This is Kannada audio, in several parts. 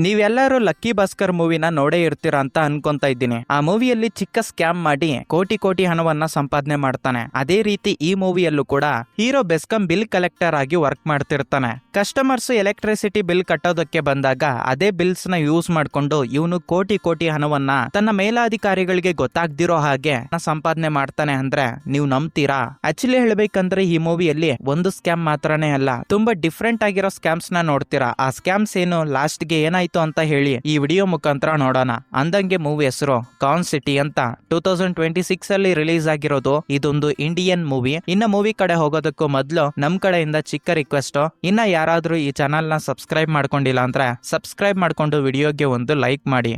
ನೀವೆಲ್ಲರೂ ಲಕ್ಕಿ ಭಾಸ್ಕರ್ ಮೂವಿನ ನೋಡೇ ಇರ್ತೀರಾ ಅಂತ ಅನ್ಕೊಂತ ಇದ್ದೀನಿ. ಆ ಮೂವಿಯಲ್ಲಿ ಚಿಕ್ಕ ಸ್ಕ್ಯಾಮ್ ಮಾಡಿ ಕೋಟಿ ಕೋಟಿ ಹಣವನ್ನ ಸಂಪಾದನೆ ಮಾಡ್ತಾನೆ. ಅದೇ ರೀತಿ ಈ ಮೂವಿಯಲ್ಲೂ ಕೂಡ ಹೀರೋ ಬೆಸ್ಕಾಂ ಬಿಲ್ ಕಲೆಕ್ಟರ್ ಆಗಿ ವರ್ಕ್ ಮಾಡ್ತಿರ್ತಾನೆ. ಕಸ್ಟಮರ್ಸ್ ಎಲೆಕ್ಟ್ರಿಸಿಟಿ ಬಿಲ್ ಕಟ್ಟೋದಕ್ಕೆ ಬಂದಾಗ ಅದೇ ಬಿಲ್ಸ್ ನ ಯೂಸ್ ಮಾಡ್ಕೊಂಡು ಇವನು ಕೋಟಿ ಕೋಟಿ ಹಣವನ್ನ ತನ್ನ ಮೇಲಾಧಿಕಾರಿಗಳಿಗೆ ಗೊತ್ತಾಗ್ದಿರೋ ಹಾಗೆ ಸಂಪಾದನೆ ಮಾಡ್ತಾನೆ ಅಂದ್ರೆ ನೀವು ನಂಬ್ತೀರಾ? ಆಕ್ಚುಲಿ ಹೇಳ್ಬೇಕಂದ್ರೆ ಈ ಮೂವಿಯಲ್ಲಿ ಒಂದು ಸ್ಕ್ಯಾಮ್ ಮಾತ್ರನೇ ಅಲ್ಲ, ತುಂಬಾ ಡಿಫ್ರೆಂಟ್ ಆಗಿರೋ ಸ್ಕ್ಯಾಮ್ಸ್ ನ ನೋಡ್ತೀರಾ. ಆ ಸ್ಕ್ಯಾಮ್ಸ್ ಏನು, ಲಾಸ್ಟ್ ಗೆ ಏನಾಯ್ತು ಅಂತ ಹೇಳಿ ಈ ವಿಡಿಯೋ ಮುಖಾಂತರ ನೋಡೋಣ. ಅಂದಂಗೆ ಮೂವಿ ಹೆಸರು ಕಾನ್ ಸಿಟಿ ಅಂತ 2026 ಅಲ್ಲಿ ರಿಲೀಸ್ ಆಗಿರೋದು. ಇದೊಂದು ಇಂಡಿಯನ್ ಮೂವಿ. ಇನ್ನ ಮೂವಿ ಕಡೆ ಹೋಗೋದಕ್ಕೂ ಮೊದಲು ನಮ್ ಕಡೆಯಿಂದ ಚಿಕ್ಕ ರಿಕ್ವೆಸ್ಟ್, ಇನ್ನ ಯಾರಾದ್ರೂ ಈ ಚಾನಲ್ ನ ಸಬ್ಸ್ಕ್ರೈಬ್ ಮಾಡ್ಕೊಂಡಿಲ್ಲ ಅಂದ್ರೆ ಸಬ್ಸ್ಕ್ರೈಬ್ ಮಾಡ್ಕೊಂಡು ವಿಡಿಯೋಗೆ ಒಂದು ಲೈಕ್ ಮಾಡಿ.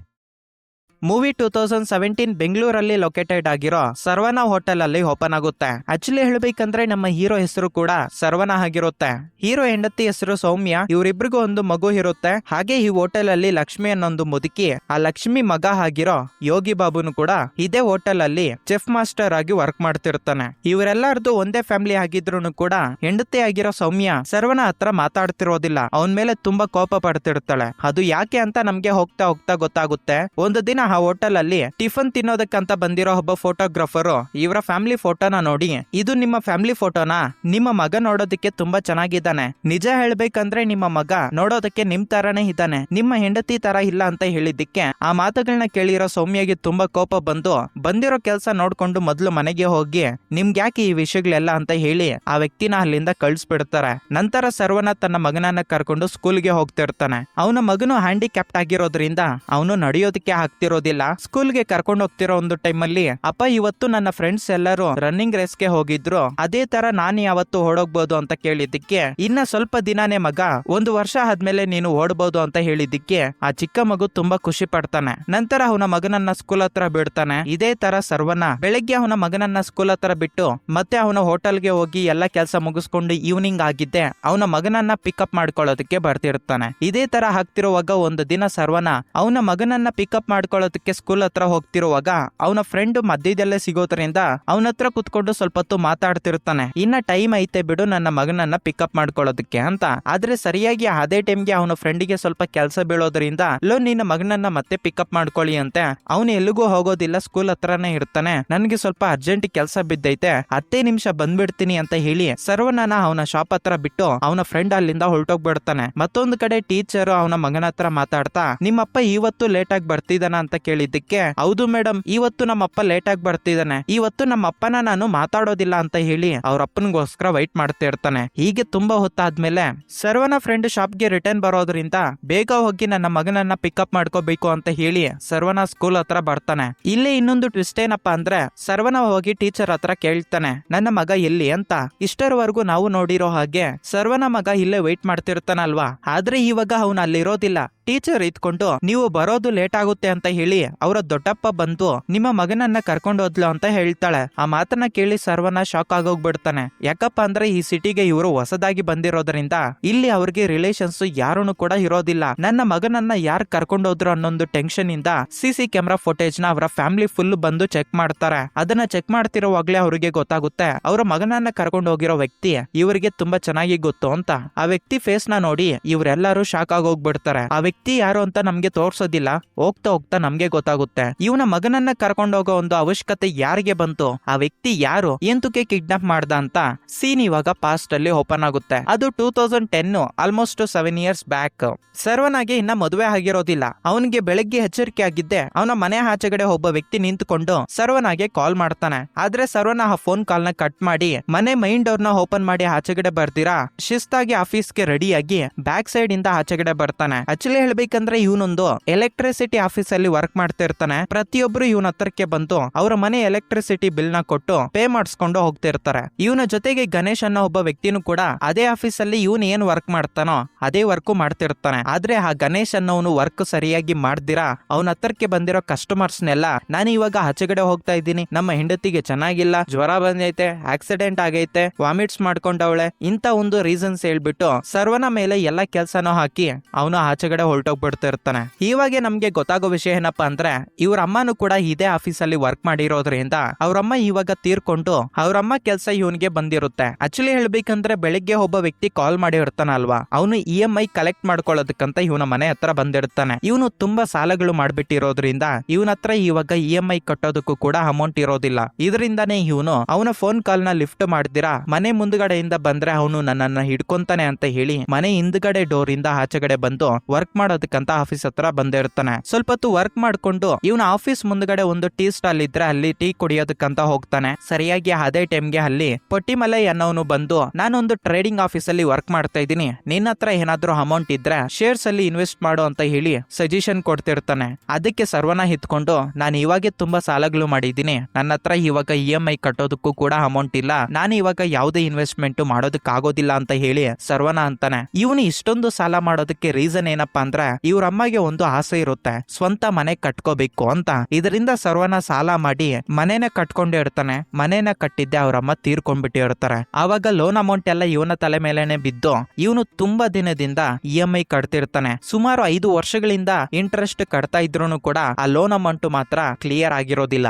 ಮೂವಿ 2017 ಬೆಂಗಳೂರಲ್ಲಿ ಲೊಕೇಟೆಡ್ ಆಗಿರೋ ಸರ್ವನ ಹೋಟೆಲ್ ಅಲ್ಲಿ ಓಪನ್ ಆಗುತ್ತೆ. ಆಕ್ಚುಲಿ ಹೇಳ್ಬೇಕಂದ್ರೆ ನಮ್ಮ ಹೀರೋ ಹೆಸರು ಕೂಡ ಸರ್ವನ ಆಗಿರುತ್ತೆ. ಹೀರೋ ಹೆಂಡತಿ ಹೆಸರು ಸೌಮ್ಯ. ಇವರಿಬ್ರಿಗೂ ಒಂದು ಮಗು ಇರುತ್ತೆ. ಹಾಗೆ ಈ ಹೋಟೆಲ್ ಅಲ್ಲಿ ಲಕ್ಷ್ಮಿ ಅನ್ನೊಂದು ಮುದುಕಿ, ಆ ಲಕ್ಷ್ಮಿ ಮಗ ಆಗಿರೋ ಯೋಗಿ ಬಾಬುನು ಕೂಡ ಇದೇ ಹೋಟೆಲ್ ಅಲ್ಲಿ ಚೆಫ್ ಮಾಸ್ಟರ್ ಆಗಿ ವರ್ಕ್ ಮಾಡ್ತಿರ್ತಾನೆ. ಇವರೆಲ್ಲರದು ಒಂದೇ ಫ್ಯಾಮಿಲಿ ಆಗಿದ್ರು ಕೂಡ ಹೆಂಡತಿ ಆಗಿರೋ ಸೌಮ್ಯ ಸರ್ವನ ಹತ್ರ ಮಾತಾಡ್ತಿರೋದಿಲ್ಲ. ಅವನ್ ಮೇಲೆ ತುಂಬಾ ಕೋಪ ಪಡ್ತಿರ್ತಾಳೆ. ಅದು ಯಾಕೆ ಅಂತ ನಮ್ಗೆ ಹೋಗ್ತಾ ಹೋಗ್ತಾ ಗೊತ್ತಾಗುತ್ತೆ. ಒಂದು ದಿನ ಆ ಹೋಟೆಲ್ ಅಲ್ಲಿ ಟಿಫನ್ ತಿನ್ನೋದಕ್ಕಂತ ಬಂದಿರೋ ಒಬ್ಬ ಫೋಟೋಗ್ರಾಫರ್ ಇವರ ಫ್ಯಾಮಿಲಿ ಫೋಟೋನ ನೋಡಿ, ಇದು ನಿಮ್ಮ ಫ್ಯಾಮಿಲಿ ಫೋಟೋನಾ? ನಿಮ್ಮ ಮಗ ನೋಡೋದಕ್ಕೆ ತುಂಬಾ ಚೆನ್ನಾಗಿದ್ದಾನೆ. ನಿಜ ಹೇಳ್ಬೇಕಂದ್ರೆ ನಿಮ್ಮ ಮಗ ನೋಡೋದಕ್ಕೆ ನಿಮ್ ತರಾನೇ ಇದ್ದಾನೆ, ನಿಮ್ಮ ಹೆಂಡತಿ ತರ ಇಲ್ಲ ಅಂತ ಹೇಳಿದ್ದಕ್ಕೆ ಆ ಮಾತುಗಳನ್ನ ಕೇಳಿರೋ ಸೌಮ್ಯಗೆ ತುಂಬಾ ಕೋಪ ಬಂದು ಬಂದಿರೋ ಕೆಲಸ ನೋಡ್ಕೊಂಡು ಮೊದ್ಲು ಮನೆಗೆ ಹೋಗಿ ನಿಮ್ಗ್ಯಾಕೆ ಈ ವಿಷಯಗಳೆಲ್ಲ ಅಂತ ಹೇಳಿ ಆ ವ್ಯಕ್ತಿನ ಅಲ್ಲಿಂದ ಕಳಿಸ್ಬಿಡ್ತಾರೆ. ನಂತರ ಸರ್ವನ ತನ್ನ ಮಗನನ್ನ ಕರ್ಕೊಂಡು ಸ್ಕೂಲ್ಗೆ ಹೋಗ್ತಿರ್ತಾನೆ. ಅವನ ಮಗನು ಹ್ಯಾಂಡಿಕ್ಯಾಪ್ಟ್ ಆಗಿರೋದ್ರಿಂದ ಅವನು ನಡೆಯೋದಕ್ಕೆ ಆಗ್ತಿರೋದಿಲ್ಲ. ಸ್ಕೂಲ್ಗೆ ಕರ್ಕೊಂಡು ಹೋಗ್ತಿರೋ ಒಂದು ಟೈಮಲ್ಲಿ, ಅಪ್ಪ ಇವತ್ತು ನನ್ನ ಫ್ರೆಂಡ್ಸ್ ಎಲ್ಲರೂ ರನ್ನಿಂಗ್ ರೇಸ್ಗೆ ಹೋಗಿದ್ರು, ಅದೇ ತರ ನಾನು ಯಾವತ್ತು ಓಡೋಗ್ಬೋದು ಅಂತ ಕೇಳಿದ್ದಕ್ಕೆ, ಇನ್ನ ಸ್ವಲ್ಪ ದಿನಾನೇ ಮಗ, 1 ವರ್ಷ ಆದ್ಮೇಲೆ ನೀನು ಓಡಬಹುದು ಅಂತ ಹೇಳಿದ್ದಕ್ಕೆ ಆ ಚಿಕ್ಕ ಮಗು ತುಂಬಾ ಖುಷಿ ಪಡ್ತಾನೆ. ನಂತರ ಅವನ ಮಗನನ್ನ ಸ್ಕೂಲ್ ಹತ್ರ ಬಿಡ್ತಾನೆ. ಇದೇ ತರ ಸರ್ವನ ಬೆಳಗ್ಗೆ ಅವನ ಮಗನನ್ನ ಸ್ಕೂಲ್ ಹತ್ರ ಬಿಟ್ಟು ಮತ್ತೆ ಅವನ ಹೋಟೆಲ್ಗೆ ಹೋಗಿ ಎಲ್ಲ ಕೆಲಸ ಮುಗಿಸ್ಕೊಂಡು ಈವ್ನಿಂಗ್ ಆಗಿದ್ದೆ ಅವನ ಮಗನನ್ನ ಪಿಕಪ್ ಮಾಡ್ಕೊಳ್ಳೋದಕ್ಕೆ ಬರ್ತಿರ್ತಾನೆ. ಇದೇ ತರ ಆಗ್ತಿರುವಾಗ ಒಂದು ದಿನ ಸರ್ವನ ಅವನ ಮಗನನ್ನ ಪಿಕಪ್ ಮಾಡ್ಕೊಳ್ಳೋದಕ್ಕೆ ಸ್ಕೂಲ್ ಹತ್ರ ಹೋಗ್ತಿರುವಾಗ ಅವನ ಫ್ರೆಂಡ್ ಮಧ್ಯದಲ್ಲೇ ಸಿಗೋದ್ರಿಂದ ಅವನ ಹತ್ರ ಕುತ್ಕೊಂಡು ಸ್ವಲ್ಪ ಹೊತ್ತು ಮಾತಾಡ್ತಿರ್ತಾನೆ. ಇನ್ನ ಟೈಮ್ ಐತೆ ಬಿಡು ನನ್ನ ಮಗನನ್ನ ಪಿಕಪ್ ಮಾಡ್ಕೊಳ್ಳೋದಕ್ಕೆ ಅಂತ. ಆದ್ರೆ ಸರಿಯಾಗಿ ಅದೇ ಟೈಮ್ಗೆ ಅವನ ಫ್ರೆಂಡಿಗೆ ಸ್ವಲ್ಪ ಕೆಲಸ ಬೀಳೋದ್ರಿಂದ, ಲೋ ನಿನ್ನ ಮಗನನ್ನ ಮತ್ತೆ ಪಿಕಪ್ ಮಾಡ್ಕೊಳ್ಳಿ ಅಂತೆ. ಅವನು ಎಲ್ಲಿಗೂ ಹೋಗೋದಿಲ್ಲ, ಸ್ಕೂಲ್ ಹತ್ರನೇ ಇರ್ತಾನೆ. ನನ್ಗೆ ಸ್ವಲ್ಪ ಅರ್ಜೆಂಟ್ ಕೆಲಸ ಬಿದ್ದೈತೆ, 10 ನಿಮಿಷ ಬಂದ್ಬಿಡ್ತೀನಿ ಅಂತ ಹೇಳಿ ಸರ್ವನನ ಅವನ ಶಾಪ್ ಹತ್ರ ಬಿಟ್ಟು ಅವನ ಫ್ರೆಂಡ್ ಅಲ್ಲಿಂದ ಹೊರಟೋಗ್ಬಿಡ್ತಾನೆ. ಮತ್ತೊಂದು ಕಡೆ ಟೀಚರ್ ಅವನ ಮಗನ ಹತ್ರ ಮಾತಾಡ್ತಾ, ನಿಮ್ಮಪ್ಪ ಇವತ್ತು ಲೇಟ್ ಆಗಿ ಬರ್ತಿದ್ದಾನ ಅಂತ ಕೇಳಿದ್ದಕ್ಕೆ, ಹೌದು ಮೇಡಮ್ ಇವತ್ತು ನಮ್ಮಪ್ಪ ಲೇಟ್ ಆಗಿ ಬರ್ತಿದ್ದಾನೆ, ಇವತ್ತು ನಮ್ಮ ಅಪ್ಪನ ನಾನು ಮಾತಾಡೋದಿಲ್ಲ ಅಂತ ಹೇಳಿ ಅವ್ರ ಅಪ್ಪನಿಗೋಸ್ಕರ ವೈಟ್ ಮಾಡ್ತಾ ಇರ್ತಾನೆ. ಹೀಗೆ ತುಂಬಾ ಹೊತ್ತಾದ್ಮೇಲೆ ಸರ್ವನ ಫ್ರೆಂಡ್ ಶಾಪ್ಗೆ ರಿಟರ್ನ್ ಬರೋದ್ರಿಂದ ಬೇಗ ಹೋಗಿ ನನ್ನ ಮಗನನ್ನ ಪಿಕಪ್ ಮಾಡ್ಕೋಬೇಕು ಅಂತ ಹೇಳಿ ಸರ್ವನ ಸ್ಕೂಲ್ ಹತ್ರ ಬರ್ತಾನೆ. ಇಲ್ಲಿ ಇನ್ನೊಂದು ಟ್ವಿಸ್ಟ್ ಏನಪ್ಪಾ ಅಂದ್ರೆ, ಸರ್ವನ ಹೋಗಿ ಟೀಚರ್ ಹತ್ರ ಕೇಳ್ತಾನೆ, ನನ್ನ ಮಗ ಎಲ್ಲಿ ಅಂತ. ಇಷ್ಟರವರೆಗೂ ನಾವು ನೋಡಿರೋ ಹಾಗೆ ಸರ್ವನ ಮಗ ಇಲ್ಲೇ ವೈಟ್ ಮಾಡ್ತಿರ್ತಾನಲ್ವಾ, ಆದ್ರೆ ಇವಾಗ ಅವನು ಅಲ್ಲಿರೋದಿಲ್ಲ. ಟೀಚರ್ ಇದ್ಕೊಂಡು ನೀವು ಬರೋದು ಲೇಟ್ ಆಗುತ್ತೆ ಅಂತ ಹೇಳಿ ಅವರ ದೊಡ್ಡಪ್ಪ ಬಂದು ನಿಮ್ಮ ಮಗನನ್ನ ಕರ್ಕೊಂಡು ಹೋದ್ಲು ಅಂತ ಹೇಳ್ತಾಳೆ. ಆ ಮಾತನ್ನ ಕೇಳಿ ಸರ್ವನ ಶಾಕ್ ಆಗೋಗ್ಬಿಡ್ತಾನೆ. ಯಾಕಪ್ಪ ಅಂದ್ರೆ ಈ ಸಿಟಿಗೆ ಇವರು ಹೊಸದಾಗಿ ಬಂದಿರೋದ್ರಿಂದ ಇಲ್ಲಿ ಅವ್ರಿಗೆ ರಿಲೇಷನ್ಸ್ ಯಾರೂ ಕೂಡ ಇರೋದಿಲ್ಲ. ನನ್ನ ಮಗನನ್ನ ಯಾರು ಕರ್ಕೊಂಡೋದ್ರು ಅನ್ನೊಂದು ಟೆನ್ಷನ್ ಇಂದ ಸಿಸಿ ಕ್ಯಾಮೆರಾ ಫುಟೇಜ್ ನ ಅವರ ಫ್ಯಾಮಿಲಿ ಫುಲ್ ಬಂದು ಚೆಕ್ ಮಾಡ್ತಾರೆ. ಅದನ್ನ ಚೆಕ್ ಮಾಡ್ತಿರೋವಾಗ್ಲೇ ಅವ್ರಿಗೆ ಗೊತ್ತಾಗುತ್ತೆ ಅವರ ಮಗನನ್ನ ಕರ್ಕೊಂಡು ಹೋಗಿರೋ ವ್ಯಕ್ತಿ ಇವರಿಗೆ ತುಂಬಾ ಚೆನ್ನಾಗಿ ಗೊತ್ತು ಅಂತ. ಆ ವ್ಯಕ್ತಿ ಫೇಸ್ ನ ನೋಡಿ ಇವರೆಲ್ಲರೂ ಶಾಕ್ ಆಗೋಗ್ಬಿಡ್ತಾರೆ. ಆ ವ್ಯಕ್ತಿ ಯಾರು ಅಂತ ನಮ್ಗೆ ತೋರ್ಸೋದಿಲ್ಲ, ಹೋಗ್ತಾ ಹೋಗ್ತಾ ನಮ್ಗೆ ಗೊತ್ತಾಗುತ್ತೆ ಇವನ ಮಗನನ್ನ ಕರ್ಕೊಂಡು ಹೋಗೋ ಒಂದು ಅವಶ್ಯಕತೆ ಯಾರಿಗೆ ಬಂತು, ಆ ವ್ಯಕ್ತಿ ಯಾರು, ಎಂತಕ್ಕೆ ಕಿಡ್ನಾಪ್ ಮಾಡ್ದ ಅಂತ ಸೀನ್ ಇವಾಗ ಪಾಸ್ಟ್ ಅಲ್ಲಿ ಓಪನ್ ಆಗುತ್ತೆ. ಅದು 2010, ಆಲ್ಮೋಸ್ಟ್ 7 ಇಯರ್ಸ್ ಬ್ಯಾಕ್. ಸರ್ವನಾಗೆ ಇನ್ನ ಮದುವೆ ಆಗಿರೋದಿಲ್ಲ. ಅವನಿಗೆ ಬೆಳಗ್ಗೆ ಎಚ್ಚರಿಕೆ ಆಗಿದ್ದೆ ಅವನ ಮನೆ ಆಚೆಗಡೆ ಒಬ್ಬ ವ್ಯಕ್ತಿ ನಿಂತುಕೊಂಡು ಸರ್ವನಾಗೆ ಕಾಲ್ ಮಾಡ್ತಾನೆ. ಆದ್ರೆ ಸರ್ವನ ಆ ಫೋನ್ ಕಾಲ್ ನ ಕಟ್ ಮಾಡಿ ಮನೆ ಮೈನ್ ಡೋರ್ ನ ಓಪನ್ ಮಾಡಿ ಆಚೆಗಡೆ ಬರ್ತೀರಾ ಶಿಸ್ತಾಗಿ ಆಫೀಸ್ಗೆ ರೆಡಿಯಾಗಿ ಬ್ಯಾಕ್ ಸೈಡ್ ಇಂದ ಆಚೆಗಡೆ ಬರ್ತಾನೆ. ಆಕ್ಚುಲಿ ಹೇಳ್ಬೇಕಂದ್ರೆ ಇವನೊಂದು ಎಲೆಕ್ಟ್ರಿಸಿಟಿ ಆಫೀಸ್ ಅಲ್ಲಿ ವರ್ಕ್ ಮಾಡ್ತಿರ್ತಾನೆ. ಪ್ರತಿಯೊಬ್ರು ಇವನ ಹತ್ರಕ್ಕೆ ಬಂದು ಅವರ ಮನೆ ಎಲೆಕ್ಟ್ರಿಸಿಟಿ ಬಿಲ್ ನ ಕೊಟ್ಟು ಪೇ ಮಾಡಿಸ್ಕೊಂಡು ಹೋಗ್ತಿರ್ತಾರೆ. ಇವನ ಜೊತೆಗೆ ಗಣೇಶ್ ಅನ್ನೋ ಒಬ್ಬ ವ್ಯಕ್ತಿನೂ ಕೂಡ ಅದೇ ಆಫೀಸ್ ಅಲ್ಲಿ ಇವನ್ ಏನ್ ವರ್ಕ್ ಮಾಡ್ತಾನೋ ಅದೇ ವರ್ಕ್ ಮಾಡ್ತಿರ್ತಾನೆ. ಆದ್ರೆ ಆ ಗಣೇಶ್ ಅನ್ನೋನು ವರ್ಕ್ ಸರಿಯಾಗಿ ಮಾಡ್ದಿರಾ ಅವನ ಹತ್ರಕ್ಕೆ ಬಂದಿರೋ ಕಸ್ಟಮರ್ಸ್ನೆಲ್ಲ, ನಾನು ಇವಾಗ ಆಚೆಗಡೆ ಹೋಗ್ತಾ ಇದ್ದೀನಿ, ನಮ್ಮ ಹೆಂಡತಿಗೆ ಚೆನ್ನಾಗಿಲ್ಲ, ಜ್ವರ ಬಂದೈತೆ, ಆಕ್ಸಿಡೆಂಟ್ ಆಗೈತೆ, ವಾಮಿಟ್ಸ್ ಮಾಡ್ಕೊಂಡವಳೆ, ಇಂತ ಒಂದು ರೀಸನ್ಸ್ ಹೇಳ್ಬಿಟ್ಟು ಸರ್ವನ ಮೇಲೆ ಎಲ್ಲ ಕೆಲ್ಸನೂ ಹಾಕಿ ಅವನು ಆಚೆಗಡೆ ಹೊರಟೋಗ್ಬಿಡ್ತಾ ಇರ್ತಾನೆ. ಇವಾಗ ನಮ್ಗೆ ಗೊತ್ತಾಗೋ ವಿಷಯ ಏನಪ್ಪಾ ಏನಪ್ಪಾ ಅಂದ್ರೆ ಇವ್ರ ಅಮ್ಮನೂ ಕೂಡ ಇದೇ ಆಫೀಸಲ್ಲಿ ವರ್ಕ್ ಮಾಡಿರೋದ್ರಿಂದ ಅವ್ರಮ್ಮ ಇವಾಗ ತೀರ್ಕೊಂಡು ಅವ್ರಮ್ಮ ಕೆಲಸ ಇವನ್ಗೆ ಬಂದಿರುತ್ತೆ. ಆಕ್ಚುಲಿ ಹೇಳ್ಬೇಕಂದ್ರೆ ಬೆಳಿಗ್ಗೆ ಒಬ್ಬ ವ್ಯಕ್ತಿ ಕಾಲ್ ಮಾಡಿ ಇರ್ತಾನಲ್ವಾ, ಅವನು EMI ಕಲೆಕ್ಟ್ ಮಾಡ್ಕೊಳ್ಳೋದಕ್ಕಂತ ಇವನ ಮನೆ ಹತ್ರ ಬಂದಿರ್ತಾನೆ. ಇವನು ತುಂಬಾ ಸಾಲಗಳು ಮಾಡ್ಬಿಟ್ಟಿರೋದ್ರಿಂದ ಇವನ ಹತ್ರ ಇವಾಗ EMI ಕಟ್ಟೋದಕ್ಕೂ ಕೂಡ ಅಮೌಂಟ್ ಇರೋದಿಲ್ಲ. ಇದರಿಂದಾನೇ ಇವನು ಅವನ ಫೋನ್ ಕಾಲ್ ನ ಲಿಫ್ಟ್ ಮಾಡ್ದಿರಾ ಮನೆ ಮುಂದ್ಗಡೆಯಿಂದ ಬಂದ್ರೆ ಅವನು ನನ್ನನ್ನ ಹಿಡ್ಕೊಂತಾನೆ ಅಂತ ಹೇಳಿ ಮನೆ ಹಿಂದ್ಗಡೆ ಡೋರ್ ಇಂದ ಆಚೆಗಡೆ ಬಂದು ವರ್ಕ್ ಮಾಡೋದಕ್ಕಂತ ಆಫೀಸ್ ಹತ್ರ ಬಂದಿರ್ತಾನೆ. ಸ್ವಲ್ಪ ಹೊತ್ತು ವರ್ಕ್ ಮಾಡ್ಕೊಂಡು ಇವನ ಆಫೀಸ್ ಮುಂದ್ಗಡೆ ಒಂದು ಟೀ ಸ್ಟಾಲ್ ಇದ್ರೆ ಅಲ್ಲಿ ಟೀ ಕುಡಿಯೋದಕ್ಕಂತ ಹೋಗ್ತಾನೆ. ಸರಿಯಾಗಿ ಅದೇ ಟೈಮ್ಗೆ ಅಲ್ಲಿ ಪೊಟ್ಟಿಮಲೈ ಅನ್ನೋನು ಬಂದು ನಾನೊಂದು ಟ್ರೇಡಿಂಗ್ ಆಫೀಸ್ ಅಲ್ಲಿ ವರ್ಕ್ ಮಾಡ್ತಾ ಇದ್ದೀನಿ, ನಿನ್ನ ಹತ್ರ ಏನಾದ್ರೂ ಅಮೌಂಟ್ ಇದ್ರೆ ಶೇರ್ಸ್ ಅಲ್ಲಿ ಇನ್ವೆಸ್ಟ್ ಮಾಡು ಅಂತ ಹೇಳಿ ಸಜೆಷನ್ ಕೊಡ್ತಿರ್ತಾನೆ. ಅದಕ್ಕೆ ಸರ್ವನ ಹಿತ್ಕೊಂಡು ನಾನು ಇವಾಗೆ ತುಂಬಾ ಸಾಲಗಳು ಮಾಡಿದ್ದೀನಿ, ನನ್ನ ಹತ್ರ ಇವಾಗ EMI ಕಟ್ಟೋದಕ್ಕೂ ಕೂಡ ಅಮೌಂಟ್ ಇಲ್ಲ, ನಾನು ಇವಾಗ ಯಾವುದೇ ಇನ್ವೆಸ್ಟ್ಮೆಂಟ್ ಮಾಡೋದಕ್ಕಾಗೋದಿಲ್ಲ ಅಂತ ಹೇಳಿ ಸರ್ವನ ಅಂತಾನೆ. ಇವನು ಇಷ್ಟೊಂದು ಸಾಲ ಮಾಡೋದಕ್ಕೆ ರೀಸನ್ ಏನಪ್ಪಾ ಅಂದ್ರೆ ಇವ್ರ ಅಮ್ಮಗೆ ಒಂದು ಆಸೆ ಇರುತ್ತೆ, ಸ್ವಂತ ಮನೆ ಕಟ್ಕೋಬೇಕು ಅಂತ. ಇದರಿಂದ ಸರ್ವನ ಸಾಲ ಮಾಡಿ ಮನೇನ ಕಟ್ಕೊಂಡೇ ಇರ್ತಾನೆ. ಮನೇನ ಕಟ್ಟಿದ್ದೆ ಅವ್ರಮ್ಮ ತೀರ್ಕೊಂಡ್ಬಿಟ್ಟಿರ್ತಾರೆ. ಆವಾಗ ಲೋನ್ ಅಮೌಂಟ್ ಎಲ್ಲ ಇವನ ತಲೆ ಮೇಲೆನೆ ಬಿದ್ದು ಇವನು ತುಂಬಾ ದಿನದಿಂದ EMI ಕಟ್ತಿರ್ತಾನೆ. ಸುಮಾರು 5 ವರ್ಷಗಳಿಂದ ಇಂಟ್ರೆಸ್ಟ್ ಕಟ್ತಾ ಇದ್ರೂ ಕೂಡ ಆ ಲೋನ್ ಅಮೌಂಟ್ ಮಾತ್ರ ಕ್ಲಿಯರ್ ಆಗಿರೋದಿಲ್ಲ.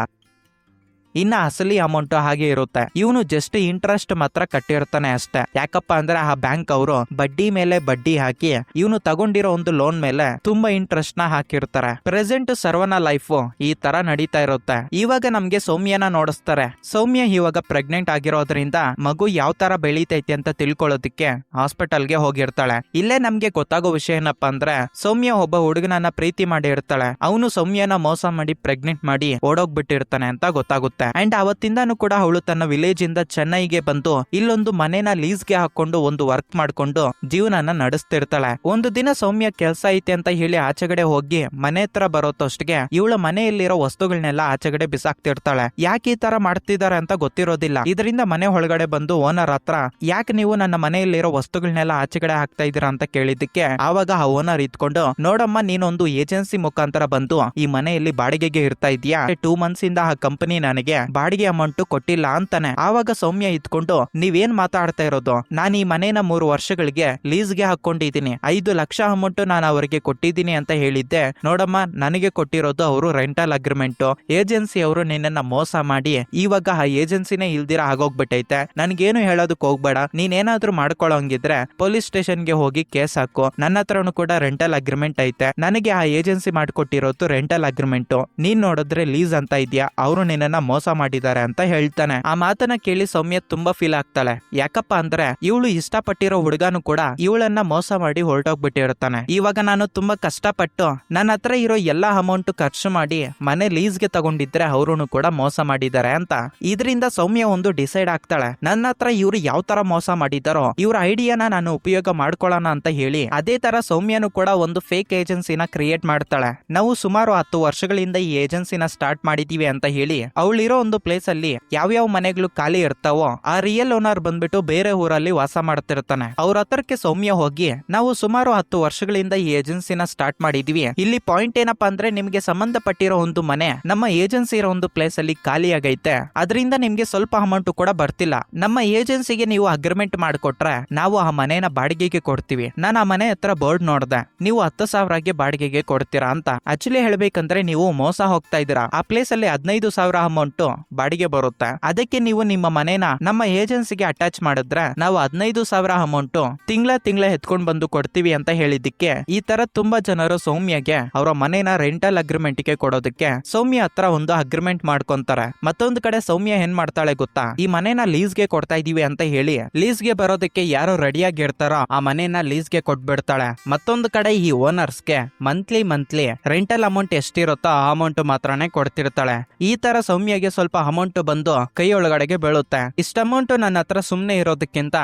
ಇನ್ನ ಅಸಲಿ ಅಮೌಂಟ್ ಹಾಗೆ ಇರುತ್ತೆ. ಇವನು ಜಸ್ಟ್ ಇಂಟ್ರೆಸ್ಟ್ ಮಾತ್ರ ಕಟ್ಟಿರ್ತಾನೆ ಅಷ್ಟೇ. ಯಾಕಪ್ಪ ಅಂದ್ರೆ ಆ ಬ್ಯಾಂಕ್ ಅವರು ಬಡ್ಡಿ ಮೇಲೆ ಬಡ್ಡಿ ಹಾಕಿ ಇವನು ತಗೊಂಡಿರೋ ಒಂದು ಲೋನ್ ಮೇಲೆ ತುಂಬಾ ಇಂಟ್ರೆಸ್ಟ್ ನ ಹಾಕಿರ್ತಾರೆ. ಪ್ರೆಸೆಂಟ್ ಸರ್ವನ ಲೈಫ್ ಈ ತರ ನಡೀತಾ ಇರುತ್ತೆ. ಇವಾಗ ನಮ್ಗೆ ಸೌಮ್ಯನ ನೋಡಿಸ್ತಾರೆ. ಸೌಮ್ಯ ಇವಾಗ ಪ್ರೆಗ್ನೆಂಟ್ ಆಗಿರೋದ್ರಿಂದ ಮಗು ಯಾವ ತರ ಬೆಳೀತೈತಿ ಅಂತ ತಿಳ್ಕೊಳ್ಳೋದಕ್ಕೆ ಹಾಸ್ಪಿಟಲ್ಗೆ ಹೋಗಿರ್ತಾಳೆ. ಇಲ್ಲೇ ನಮ್ಗೆ ಗೊತ್ತಾಗೋ ವಿಷಯ ಏನಪ್ಪಾ ಅಂದ್ರೆ ಸೌಮ್ಯ ಒಬ್ಬ ಹುಡುಗನನ್ನ ಪ್ರೀತಿ ಮಾಡಿ ಇರ್ತಾಳೆ. ಅವನು ಸೌಮ್ಯನ ಮೋಸ ಮಾಡಿ ಪ್ರೆಗ್ನೆಂಟ್ ಮಾಡಿ ಓಡೋಗ್ಬಿಟ್ಟಿರ್ತಾನೆ ಅಂತ ಗೊತ್ತಾಗುತ್ತೆ. ಅಂಡ್ ಅವತ್ತಿಂದಾನು ಕೂಡ ಅವಳು ತನ್ನ ವಿಲೇಜ್ ಇಂದ ಚೆನ್ನೈಗೆ ಬಂದು ಇಲ್ಲೊಂದು ಮನೆನ ಲೀಸ್ಗೆ ಹಾಕೊಂಡು ಒಂದು ವರ್ಕ್ ಮಾಡ್ಕೊಂಡು ಜೀವನನ ನಡೆಸ್ತಿರ್ತಾಳೆ. ಒಂದು ದಿನ ಸೌಮ್ಯ ಕೆಲ್ಸ ಐತೆ ಅಂತ ಹೇಳಿ ಆಚೆಗಡೆ ಹೋಗಿ ಮನೆ ಹತ್ರ ಬರೋತಷ್ಟಿಗೆ ಇವಳ ಮನೆಯಲ್ಲಿರೋ ವಸ್ತುಗಳನ್ನೆಲ್ಲ ಆಚೆಗಡೆ ಬಿಸಾಕ್ತಿರ್ತಾಳೆ. ಯಾಕೆ ಈ ತರ ಮಾಡ್ತಿದ್ದಾರೆ ಅಂತ ಗೊತ್ತಿರೋದಿಲ್ಲ. ಇದರಿಂದ ಮನೆ ಒಳಗಡೆ ಬಂದು ಓನರ್ ಹತ್ರ ಯಾಕೆ ನೀವು ನನ್ನ ಮನೆಯಲ್ಲಿರೋ ವಸ್ತುಗಳನ್ನೆಲ್ಲ ಆಚೆಗಡೆ ಹಾಕ್ತಾ ಇದೀರಾ ಅಂತ ಕೇಳಿದ್ದಕ್ಕೆ ಆವಾಗ ಆ ಓನರ್ ಇದ್ಕೊಂಡು ನೋಡಮ್ಮ, ನೀನೊಂದು ಏಜೆನ್ಸಿ ಮುಖಾಂತರ ಬಂದು ಈ ಮನೆಯಲ್ಲಿ ಬಾಡಿಗೆಗೆ ಇರ್ತಾ ಇದೀಯಾ, 2 months ಇಂದ ಆ ಕಂಪನಿ ನನಗೆ ಬಾಡಿಗೆ ಅಮೌಂಟ್ ಕೊಟ್ಟಿಲ್ಲ ಅಂತಾನೆ. ಆವಾಗ ಸೌಮ್ಯ ಇದ್ಕೊಂಡು ನೀವೇನ್ ಮಾತಾಡ್ತಾ ಇರೋದು, ನಾನು ಈ ಮನೇನ 3 ವರ್ಷಗಳಿಗೆ ಲೀಸ್ಗೆ ಹಾಕೊಂಡಿದ್ದೀನಿ, 5 ಲಕ್ಷ ಅಮೌಂಟ್ ನಾನು ಅವರಿಗೆ ಕೊಟ್ಟಿದ್ದೀನಿ ಅಂತ ಹೇಳಿದ್ದೆ. ನೋಡಮ್ಮ, ನನಗೆ ಕೊಟ್ಟಿರೋದು ಅವರು ರೆಂಟಲ್ ಅಗ್ರಿಮೆಂಟ್. ಏಜೆನ್ಸಿ ಅವರು ನಿನ್ನನ್ನ ಮೋಸ ಮಾಡಿ ಇವಾಗ ಆ ಏಜೆನ್ಸಿನೇ ಇಲ್ದಿರ ಆಗೋಗ್ಬಿಟ್ಟೈತೆ. ನನ್ಗೇನು ಹೇಳೋದಕ್ ಹೋಗ್ಬೇಡ, ನೀನೇನಾದ್ರೂ ಮಾಡ್ಕೊಳ್ಳೋಂಗಿದ್ರೆ ಪೊಲೀಸ್ ಸ್ಟೇಷನ್ಗೆ ಹೋಗಿ ಕೇಸ್ ಹಾಕು. ನನ್ನ ಹತ್ರನು ಕೂಡ ರೆಂಟಲ್ ಅಗ್ರಿಮೆಂಟ್ ಐತೆ. ನನಗೆ ಆ ಏಜೆನ್ಸಿ ಮಾಡ್ಕೊಟ್ಟಿರೋದು ರೆಂಟಲ್ ಅಗ್ರಿಮೆಂಟ್, ನೀನ್ ನೋಡಿದ್ರೆ ಲೀಸ್ ಅಂತ ಇದೆಯಾ, ಅವರು ನಿನ್ನನ್ನ ಮೋಸ ಮಾಡಿದ್ದಾರೆ ಅಂತ ಹೇಳ್ತಾನೆ. ಆ ಮಾತನ್ನ ಕೇಳಿ ಸೌಮ್ಯ ತುಂಬಾ ಫೀಲ್ ಆಗ್ತಾಳೆ. ಯಾಕಪ್ಪ ಅಂದ್ರೆ ಇವಳು ಇಷ್ಟಪಟ್ಟಿರೋ ಹುಡುಗನು ಕೂಡ ಇವಳನ್ನ ಮೋಸ ಮಾಡಿ ಹೊರಟೋಗ್ಬಿಟ್ಟಿರ್ತಾನೆ. ಇವಾಗ ನಾನು ತುಂಬಾ ಕಷ್ಟಪಟ್ಟು ನನ್ನ ಹತ್ರ ಇರೋ ಎಲ್ಲಾ ಅಮೌಂಟ್ ಖರ್ಚು ಮಾಡಿ ಮನೆ ಲೀಸ್ಗೆ ತಗೊಂಡಿದ್ರೆ ಅವರು ಕೂಡ ಮೋಸ ಮಾಡಿದ್ದಾರೆ ಅಂತ. ಇದರಿಂದ ಸೌಮ್ಯ ಒಂದು ಡಿಸೈಡ್ ಆಗ್ತಾಳೆ, ನನ್ನ ಹತ್ರ ಇವ್ರು ಯಾವ ತರ ಮೋಸ ಮಾಡಿದಾರೋ ಇವ್ರ ಐಡಿಯಾನ ನಾನು ಉಪಯೋಗ ಮಾಡ್ಕೊಳ್ಳೋಣ ಅಂತ ಹೇಳಿ ಅದೇ ತರ ಸೌಮ್ಯನು ಕೂಡ ಒಂದು ಫೇಕ್ ಏಜೆನ್ಸಿನ ಕ್ರಿಯೇಟ್ ಮಾಡ್ತಾಳೆ. ನಾವು ಸುಮಾರು 10 ವರ್ಷಗಳಿಂದ ಈ ಏಜೆನ್ಸಿನ ಸ್ಟಾರ್ಟ್ ಮಾಡಿದೀವಿ ಅಂತ ಹೇಳಿ ಅವಳಿರೋ ಒಂದು ಪ್ಲೇಸ್ ಅಲ್ಲಿ ಯಾವ್ಯಾವ ಮನೆಗಳು ಖಾಲಿ ಇರ್ತಾವೋ ಆ ರಿಯಲ್ ಓನರ್ ಬಂದ್ಬಿಟ್ಟು ಬೇರೆ ಊರಲ್ಲಿ ವಾಸ ಮಾಡ್ತಿರ್ತಾನೆ. ಅವ್ರ ಹತ್ರಕ್ಕೆ ಸೌಮ್ಯ ಹೋಗಿ ನಾವು ಸುಮಾರು 10 ವರ್ಷಗಳಿಂದ ಈ ಏಜೆನ್ಸಿನ ಸ್ಟಾರ್ಟ್ ಮಾಡಿದ್ವಿ, ಇಲ್ಲಿ ಪಾಯಿಂಟ್ ಏನಪ್ಪಾ ಅಂದ್ರೆ ನಿಮ್ಗೆ ಸಂಬಂಧಪಟ್ಟಿರೋ ಒಂದು ಮನೆ ನಮ್ಮ ಏಜೆನ್ಸಿ ಇರೋ ಒಂದು ಪ್ಲೇಸ್ ಅಲ್ಲಿ ಖಾಲಿ ಆಗೈತೆ, ಅದರಿಂದ ನಿಮ್ಗೆ ಸ್ವಲ್ಪ ಅಮೌಂಟ್ ಕೂಡ ಬರ್ತಿಲ್ಲ. ನಮ್ಮ ಏಜೆನ್ಸಿಗೆ ನೀವು ಅಗ್ರಿಮೆಂಟ್ ಮಾಡಿಕೊಟ್ರೆ ನಾವು ಆ ಮನೆನ ಬಾಡಿಗೆಗೆ ಕೊಡ್ತೀವಿ. ನಾನು ಆ ಮನೆ ಹತ್ರ ಬೋರ್ಡ್ ನೋಡ್ದೆ, ನೀವು 10,000ಗೆ ಬಾಡಿಗೆಗೆ ಕೊಡ್ತೀರಾ ಅಂತ. ಆಕ್ಚುಲಿ ಹೇಳ್ಬೇಕಂದ್ರೆ ನೀವು ಮೋಸ ಹೋಗ್ತಾ ಇದೀರಾ. ಆ ಪ್ಲೇಸ್ ಅಲ್ಲಿ 15,000 ಅಮೌಂಟ್ ಬಾಡಿಗೆ ಬರುತ್ತೆ. ಅದಕ್ಕೆ ನೀವು ನಿಮ್ಮ ಮನೇನ ನಮ್ಮ ಏಜೆನ್ಸಿಗೆ ಅಟ್ಯಾಚ್ ಮಾಡಿದ್ರೆ ನಾವು 15,000 ಅಮೌಂಟ್ ತಿಂಗಳ ಎತ್ಕೊಂಡ್ ಬಂದು ಕೊಡ್ತೀವಿ ಅಂತ ಹೇಳಿದ್ದಕ್ಕೆ ಈ ತರ ತುಂಬಾ ಜನರು ಸೌಮ್ಯಗೆ ಅವರ ಮನೇನ ರೆಂಟಲ್ ಅಗ್ರಿಮೆಂಟ್ ಗೆ ಕೊಡೋದಕ್ಕೆ ಸೌಮ್ಯ ಹತ್ರ ಒಂದು ಅಗ್ರಿಮೆಂಟ್ ಮಾಡ್ಕೊಂತಾರೆ. ಮತ್ತೊಂದು ಕಡೆ ಸೌಮ್ಯ ಏನ್ ಮಾಡ್ತಾಳೆ ಗೊತ್ತಾ, ಈ ಮನೇನ ಲೀಸ್ಗೆ ಕೊಡ್ತಾ ಇದೀವಿ ಅಂತ ಹೇಳಿ ಲೀಸ್ಗೆ ಬರೋದಕ್ಕೆ ಯಾರು ರೆಡಿಯಾಗಿ ಇರ್ತಾರೋ ಆ ಮನೇನ ಲೀಸ್ಗೆ ಕೊಟ್ಬಿಡ್ತಾಳೆ. ಮತ್ತೊಂದು ಕಡೆ ಈ ಓನರ್ಸ್ಗೆ ಮಂತ್ಲಿ ರೆಂಟಲ್ ಅಮೌಂಟ್ ಎಷ್ಟಿರುತ್ತೋ ಆ ಅಮೌಂಟ್ ಮಾತ್ರನೇ ಕೊಡ್ತಿರ್ತಾಳೆ. ಈ ತರ ಸೌಮ್ಯಗೆ ಸ್ವಲ್ಪ ಅಮೌಂಟ್ ಬಂದು ಕೈ ಒಳಗಡೆಗೆ ಬೀಳುತ್ತೆ. ಇಷ್ಟ ಅಮೌಂಟ್ ನನ್ನ ಹತ್ರ ಸುಮ್ನೆ ಇರೋದಕ್ಕಿಂತ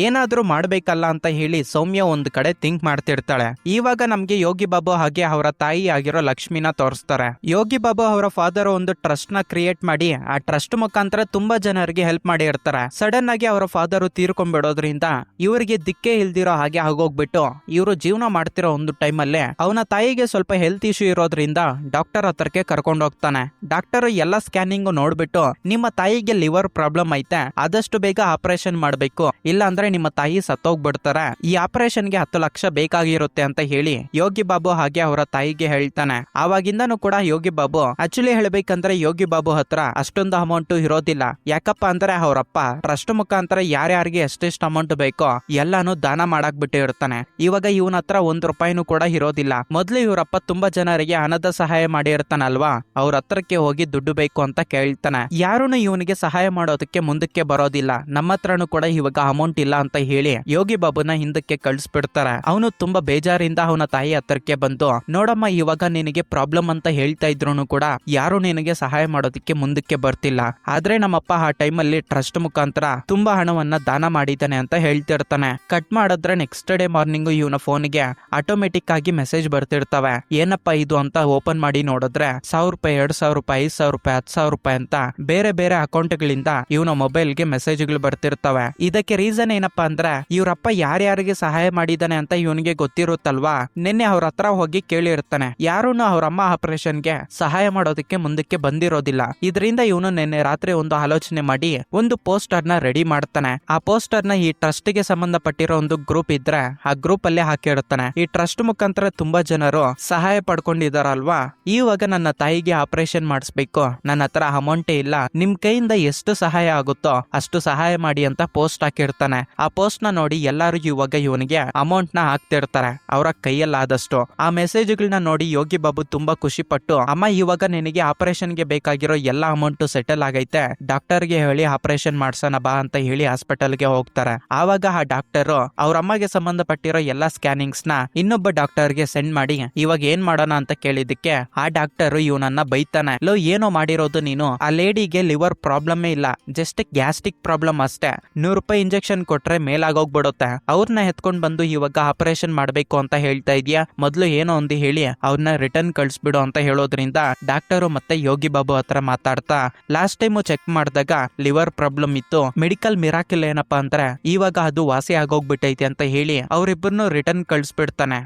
ಏನಾದ್ರೂ ಮಾಡ್ಬೇಕಲ್ಲ ಅಂತ ಹೇಳಿ ಸೌಮ್ಯ ಒಂದ್ ಕಡೆ ಥಿಂಕ್ ಮಾಡ್ತಿರ್ತಾಳೆ. ಇವಾಗ ನಮ್ಗೆ ಯೋಗಿ ಬಾಬು ಹಾಗೆ ಅವರ ತಾಯಿ ಆಗಿರೋ ಲಕ್ಷ್ಮಿನ ತೋರಿಸ್ತಾರೆ. ಯೋಗಿ ಬಾಬು ಅವರ ಫಾದರ್ ಒಂದು ಟ್ರಸ್ಟ್ ನ ಕ್ರಿಯೇಟ್ ಮಾಡಿ ಆ ಟ್ರಸ್ಟ್ ಮುಖಾಂತರ ತುಂಬಾ ಜನರಿಗೆ ಹೆಲ್ಪ್ ಮಾಡಿ ಇರ್ತಾರೆ. ಸಡನ್ ಆಗಿ ಅವರ ಫಾದರ್ ತೀರ್ಕೊಂಡ್ಬಿಡೋದ್ರಿಂದ ಇವರಿಗೆ ದಿಕ್ಕೇ ಇಲ್ದಿರೋ ಹಾಗೆ ಆಗೋಗ್ಬಿಟ್ಟು ಇವರು ಜೀವನ ಮಾಡ್ತಿರೋ ಒಂದು ಟೈಮಲ್ಲೇ ಅವನ ತಾಯಿಗೆ ಸ್ವಲ್ಪ ಹೆಲ್ತ್ ಇಶ್ಯೂ ಇರೋದ್ರಿಂದ ಡಾಕ್ಟರ್ ಹತ್ರಕ್ಕೆ ಕರ್ಕೊಂಡು ಹೋಗ್ತಾನೆ. ಡಾಕ್ಟರ್ ಎಲ್ಲ ಸ್ಕ್ಯಾನಿಂಗ್ ನೋಡ್ಬಿಟ್ಟು ನಿಮ್ಮ ತಾಯಿಗೆ ಲಿವರ್ ಪ್ರಾಬ್ಲಮ್ ಐತೆ, ಆದಷ್ಟು ಬೇಗ ಆಪರೇಷನ್ ಮಾಡ್ಬೇಕು, ಇಲ್ಲ ಅಂದ್ರೆ ನಿಮ್ಮ ತಾಯಿ ಸತ್ತೋಗ್ಬಿಡ್ತಾರೆ, ಈ ಆಪರೇಷನ್ಗೆ 10 ಲಕ್ಷ ಬೇಕಾಗಿರುತ್ತೆ ಅಂತ ಹೇಳಿ ಯೋಗಿ ಬಾಬು ಹಾಗೆ ಅವರ ತಾಯಿಗೆ ಹೇಳ್ತಾನೆ. ಆವಾಗಿಂದನೂ ಕೂಡ ಯೋಗಿ ಬಾಬು ಆಕ್ಚುಲಿ ಹೇಳ್ಬೇಕಂದ್ರೆ ಯೋಗಿ ಬಾಬು ಹತ್ರ ಅಷ್ಟೊಂದು ಅಮೌಂಟ್ ಇರೋದಿಲ್ಲ. ಯಾಕಪ್ಪ ಅಂದ್ರೆ ಅವರಪ್ಪ ಟ್ರಸ್ಟ್ ಮುಖಾಂತರ ಯಾರ್ಯಾರಿಗೆ ಎಷ್ಟೆಷ್ಟು ಅಮೌಂಟ್ ಬೇಕೋ ಎಲ್ಲಾನು ದಾನ ಮಾಡಕ್ ಬಿಟ್ಟಿರ್ತಾನೆ. ಇವಾಗ ಇವನ ಹತ್ರ 1 ರೂಪಾಯಿನೂ ಕೂಡ ಇರೋದಿಲ್ಲ. ಮೊದ್ಲು ಇವರಪ್ಪ ತುಂಬಾ ಜನರಿಗೆ ಹಣದ ಸಹಾಯ ಮಾಡಿರ್ತಾನಲ್ವಾ, ಅವ್ರ ಹತ್ರಕ್ಕೆ ಹೋಗಿ ದುಡ್ಡು ಬೇಕು ಅಂತ ಕೇಳ್ತಾನೆ. ಯಾರೂನು ಇವನಿಗೆ ಸಹಾಯ ಮಾಡೋದಕ್ಕೆ ಮುಂದಕ್ಕೆ ಬರೋದಿಲ್ಲ. ನಮ್ಮ ಹತ್ರನು ಕೂಡ ಇವಾಗ ಅಮೌಂಟ್ ಇಲ್ಲ ಅಂತ ಹೇಳಿ ಯೋಗಿ ಬಾಬುನ ಹಿಂದಕ್ಕೆ ಕಳಿಸ್ಬಿಡ್ತಾರೆ. ಅವನು ತುಂಬಾ ಬೇಜಾರಿಂದ ಅವನ ತಾಯಿ ಹತ್ರಕ್ಕೆ ಬಂದು, ನೋಡಮ್ಮ ಇವಾಗ ನಿನಗೆ ಪ್ರಾಬ್ಲಮ್ ಅಂತ ಹೇಳ್ತಾ ಇದ್ರು ಕೂಡ ಯಾರು ನಿನಗೆ ಸಹಾಯ ಮಾಡೋದಕ್ಕೆ ಮುಂದಕ್ಕೆ ಬರ್ತಿಲ್ಲ. ಆದ್ರೆ ನಮ್ಮಪ್ಪ ಆ ಟೈಮಲ್ಲಿ ಟ್ರಸ್ಟ್ ಮುಖಾಂತರ ತುಂಬಾ ಹಣವನ್ನ ದಾನ ಮಾಡಿದ್ದಾನೆ ಅಂತ ಹೇಳ್ತಿರ್ತಾನೆ. ಕಟ್ ಮಾಡಿದ್ರೆ ನೆಕ್ಸ್ಟ್ ಡೇ ಮಾರ್ನಿಂಗ್ ಇವನ ಫೋನ್ಗೆ ಆಟೋಮೆಟಿಕ್ ಆಗಿ ಮೆಸೇಜ್ ಬರ್ತಿರ್ತವೆ. ಏನಪ್ಪಾ ಇದು ಅಂತ ಓಪನ್ ಮಾಡಿ ನೋಡಿದ್ರೆ 1000 ರೂಪಾಯಿ, 2000 ರೂಪಾಯಿ, 5000 ರೂಪಾಯಿ, 10,000 ರೂಪಾಯಿ ಅಂತ ಬೇರೆ ಬೇರೆ ಅಕೌಂಟ್ ಗಳಿಂದ ಇವನ ಮೊಬೈಲ್ಗೆ ಮೆಸೇಜ್ಗಳು ಬರ್ತಿರ್ತವೆ. ಇದಕ್ಕೆ ರೀಸನ್ ಏನಪ್ಪಾ ಅಂದ್ರೆ ಇವ್ರಪ್ಪ ಯಾರ್ಯಾರಿಗೆ ಸಹಾಯ ಮಾಡಿದಾನೆ ಅಂತ ಇವನಿಗೆ ಗೊತ್ತಿರುತ್ತಲ್ವಾ. ನಿನ್ನೆ ಅವ್ರ ಹತ್ರ ಹೋಗಿ ಕೇಳಿರ್ತಾನೆ. ಯಾರೂನು ಅವ್ರಮ್ಮ ಆಪರೇಷನ್ಗೆ ಸಹಾಯ ಮಾಡೋದಕ್ಕೆ ಮುಂದಕ್ಕೆ ಬಂದಿರೋದಿಲ್ಲ. ಇದರಿಂದ ಇವನು ನಿನ್ನೆ ರಾತ್ರಿ ಒಂದು ಆಲೋಚನೆ ಮಾಡಿ ಒಂದು ಪೋಸ್ಟರ್ ನ ರೆಡಿ ಮಾಡ್ತಾನೆ. ಆ ಪೋಸ್ಟರ್ ನ ಈ ಟ್ರಸ್ಟ್ ಗೆ ಸಂಬಂಧಪಟ್ಟಿರೋ ಒಂದು ಗ್ರೂಪ್ ಇದ್ರೆ ಆ ಗ್ರೂಪ್ ಅಲ್ಲೇ ಹಾಕಿರ್ತಾನೆ. ಈ ಟ್ರಸ್ಟ್ ಮುಖಾಂತರ ತುಂಬಾ ಜನರು ಸಹಾಯ ಪಡ್ಕೊಂಡಿದಾರಲ್ವಾ, ಇವಾಗ ನನ್ನ ತಾಯಿಗೆ ಆಪರೇಷನ್ ಮಾಡಿಸ್ಬೇಕು, ನನ್ನ ಹತ್ರ ಅಮೌಂಟೇ ಇಲ್ಲ, ನಿಮ್ ಕೈಯಿಂದ ಎಷ್ಟು ಸಹಾಯ ಆಗುತ್ತೋ ಅಷ್ಟು ಸಹಾಯ ಮಾಡಿ ಅಂತ ಪೋಸ್ಟ್ ಹಾಕಿರ್ತಾನೆ. ಆ ಪೋಸ್ಟ್ ನ ನೋಡಿ ಎಲ್ಲಾರು ಇವಾಗ ಇವನಿಗೆ ಅಮೌಂಟ್ ನ ಹಾಕ್ತಿರ್ತಾರೆ ಅವರ ಕೈಯಲ್ಲಾದಷ್ಟು. ಆ ಮೆಸೇಜ್ಗಳನ್ನ ನೋಡಿ ಯೋಗಿ ಬಾಬು ತುಂಬಾ ಖುಷಿ ಪಟ್ಟು, ಅಮ್ಮ ಇವಾಗ ನಿನಗೆ ಆಪರೇಷನ್ ಗೆ ಬೇಕಾಗಿರೋ ಎಲ್ಲಾ ಅಮೌಂಟ್ ಸೆಟಲ್ ಆಗೈತೆ, ಡಾಕ್ಟರ್ ಗೆ ಹೇಳಿ ಆಪರೇಷನ್ ಮಾಡ್ಸೋಣ ಬಾ ಅಂತ ಹೇಳಿ ಹಾಸ್ಪಿಟಲ್ ಗೆ ಹೋಗ್ತಾರೆ. ಆವಾಗ ಆ ಡಾಕ್ಟರ್ ಅವ್ರ ಅಮ್ಮಗೆ ಸಂಬಂಧಪಟ್ಟಿರೋ ಎಲ್ಲಾ ಸ್ಕ್ಯಾನಿಂಗ್ಸ್ ನ ಇನ್ನೊಬ್ಬ ಡಾಕ್ಟರ್ ಗೆ ಸೆಂಡ್ ಮಾಡಿ ಇವಾಗ ಏನ್ ಮಾಡೋಣ ಅಂತ ಕೇಳಿದಕ್ಕೆ ಆ ಡಾಕ್ಟರ್ ಇವನನ್ನ ಬೈತಾನೆ. ಲೋ ಏನೋ ಮಾಡಿರೋದು ನೀನು, ಆ ಲೇಡಿಗೆ ಲಿವರ್ ಪ್ರಾಬ್ಲಮ್ ಇಲ್ಲ, ಜಸ್ಟ್ ಗ್ಯಾಸ್ಟ್ರಿಕ್ ಪ್ರಾಬ್ಲಮ್ ಅಷ್ಟೇ, 100 ರೂಪಾಯಿ ಇಂಜೆಕ್ಷನ್ ಕೊಟ್ರೆ ಮೇಲಾಗೋಗ್ಬಿಡುತ್ತೆ, ಅವ್ರನ್ನ ಎತ್ಕೊಂಡ್ ಬಂದು ಇವಾಗ ಆಪರೇಷನ್ ಮಾಡ್ಬೇಕು ಅಂತ ಹೇಳ್ತಾ ಇದೀಯಾ, ಮೊದ್ಲು ಏನೋ ಒಂದು ಹೇಳಿ ಅವ್ರನ್ನ ರಿಟರ್ನ್ ಕಳ್ಸ್ಬಿಡು ಅಂತ ಹೇಳೋದ್ರಿಂದ ಡಾಕ್ಟರು ಮತ್ತೆ ಯೋಗಿ ಬಾಬು ಹತ್ರ ಮಾತಾಡ್ತಾ ಲಾಸ್ಟ್ ಟೈಮ್ ಚೆಕ್ ಮಾಡಿದಾಗ ಲಿವರ್ ಪ್ರಾಬ್ಲಮ್ ಇತ್ತು, ಮೆಡಿಕಲ್ ಮಿರಾಕಲ್ ಏನಪ್ಪಾ ಅಂದ್ರೆ ಇವಾಗ ಅದು ವಾಸಿ ಆಗೋಗ್ಬಿಟ್ಟೈತೆ ಅಂತ ಹೇಳಿ ಅವರಿಬ್ಬರನ್ನು ರಿಟರ್ನ್ ಕಳಿಸ್ಬಿಡ್ತಾನೆ.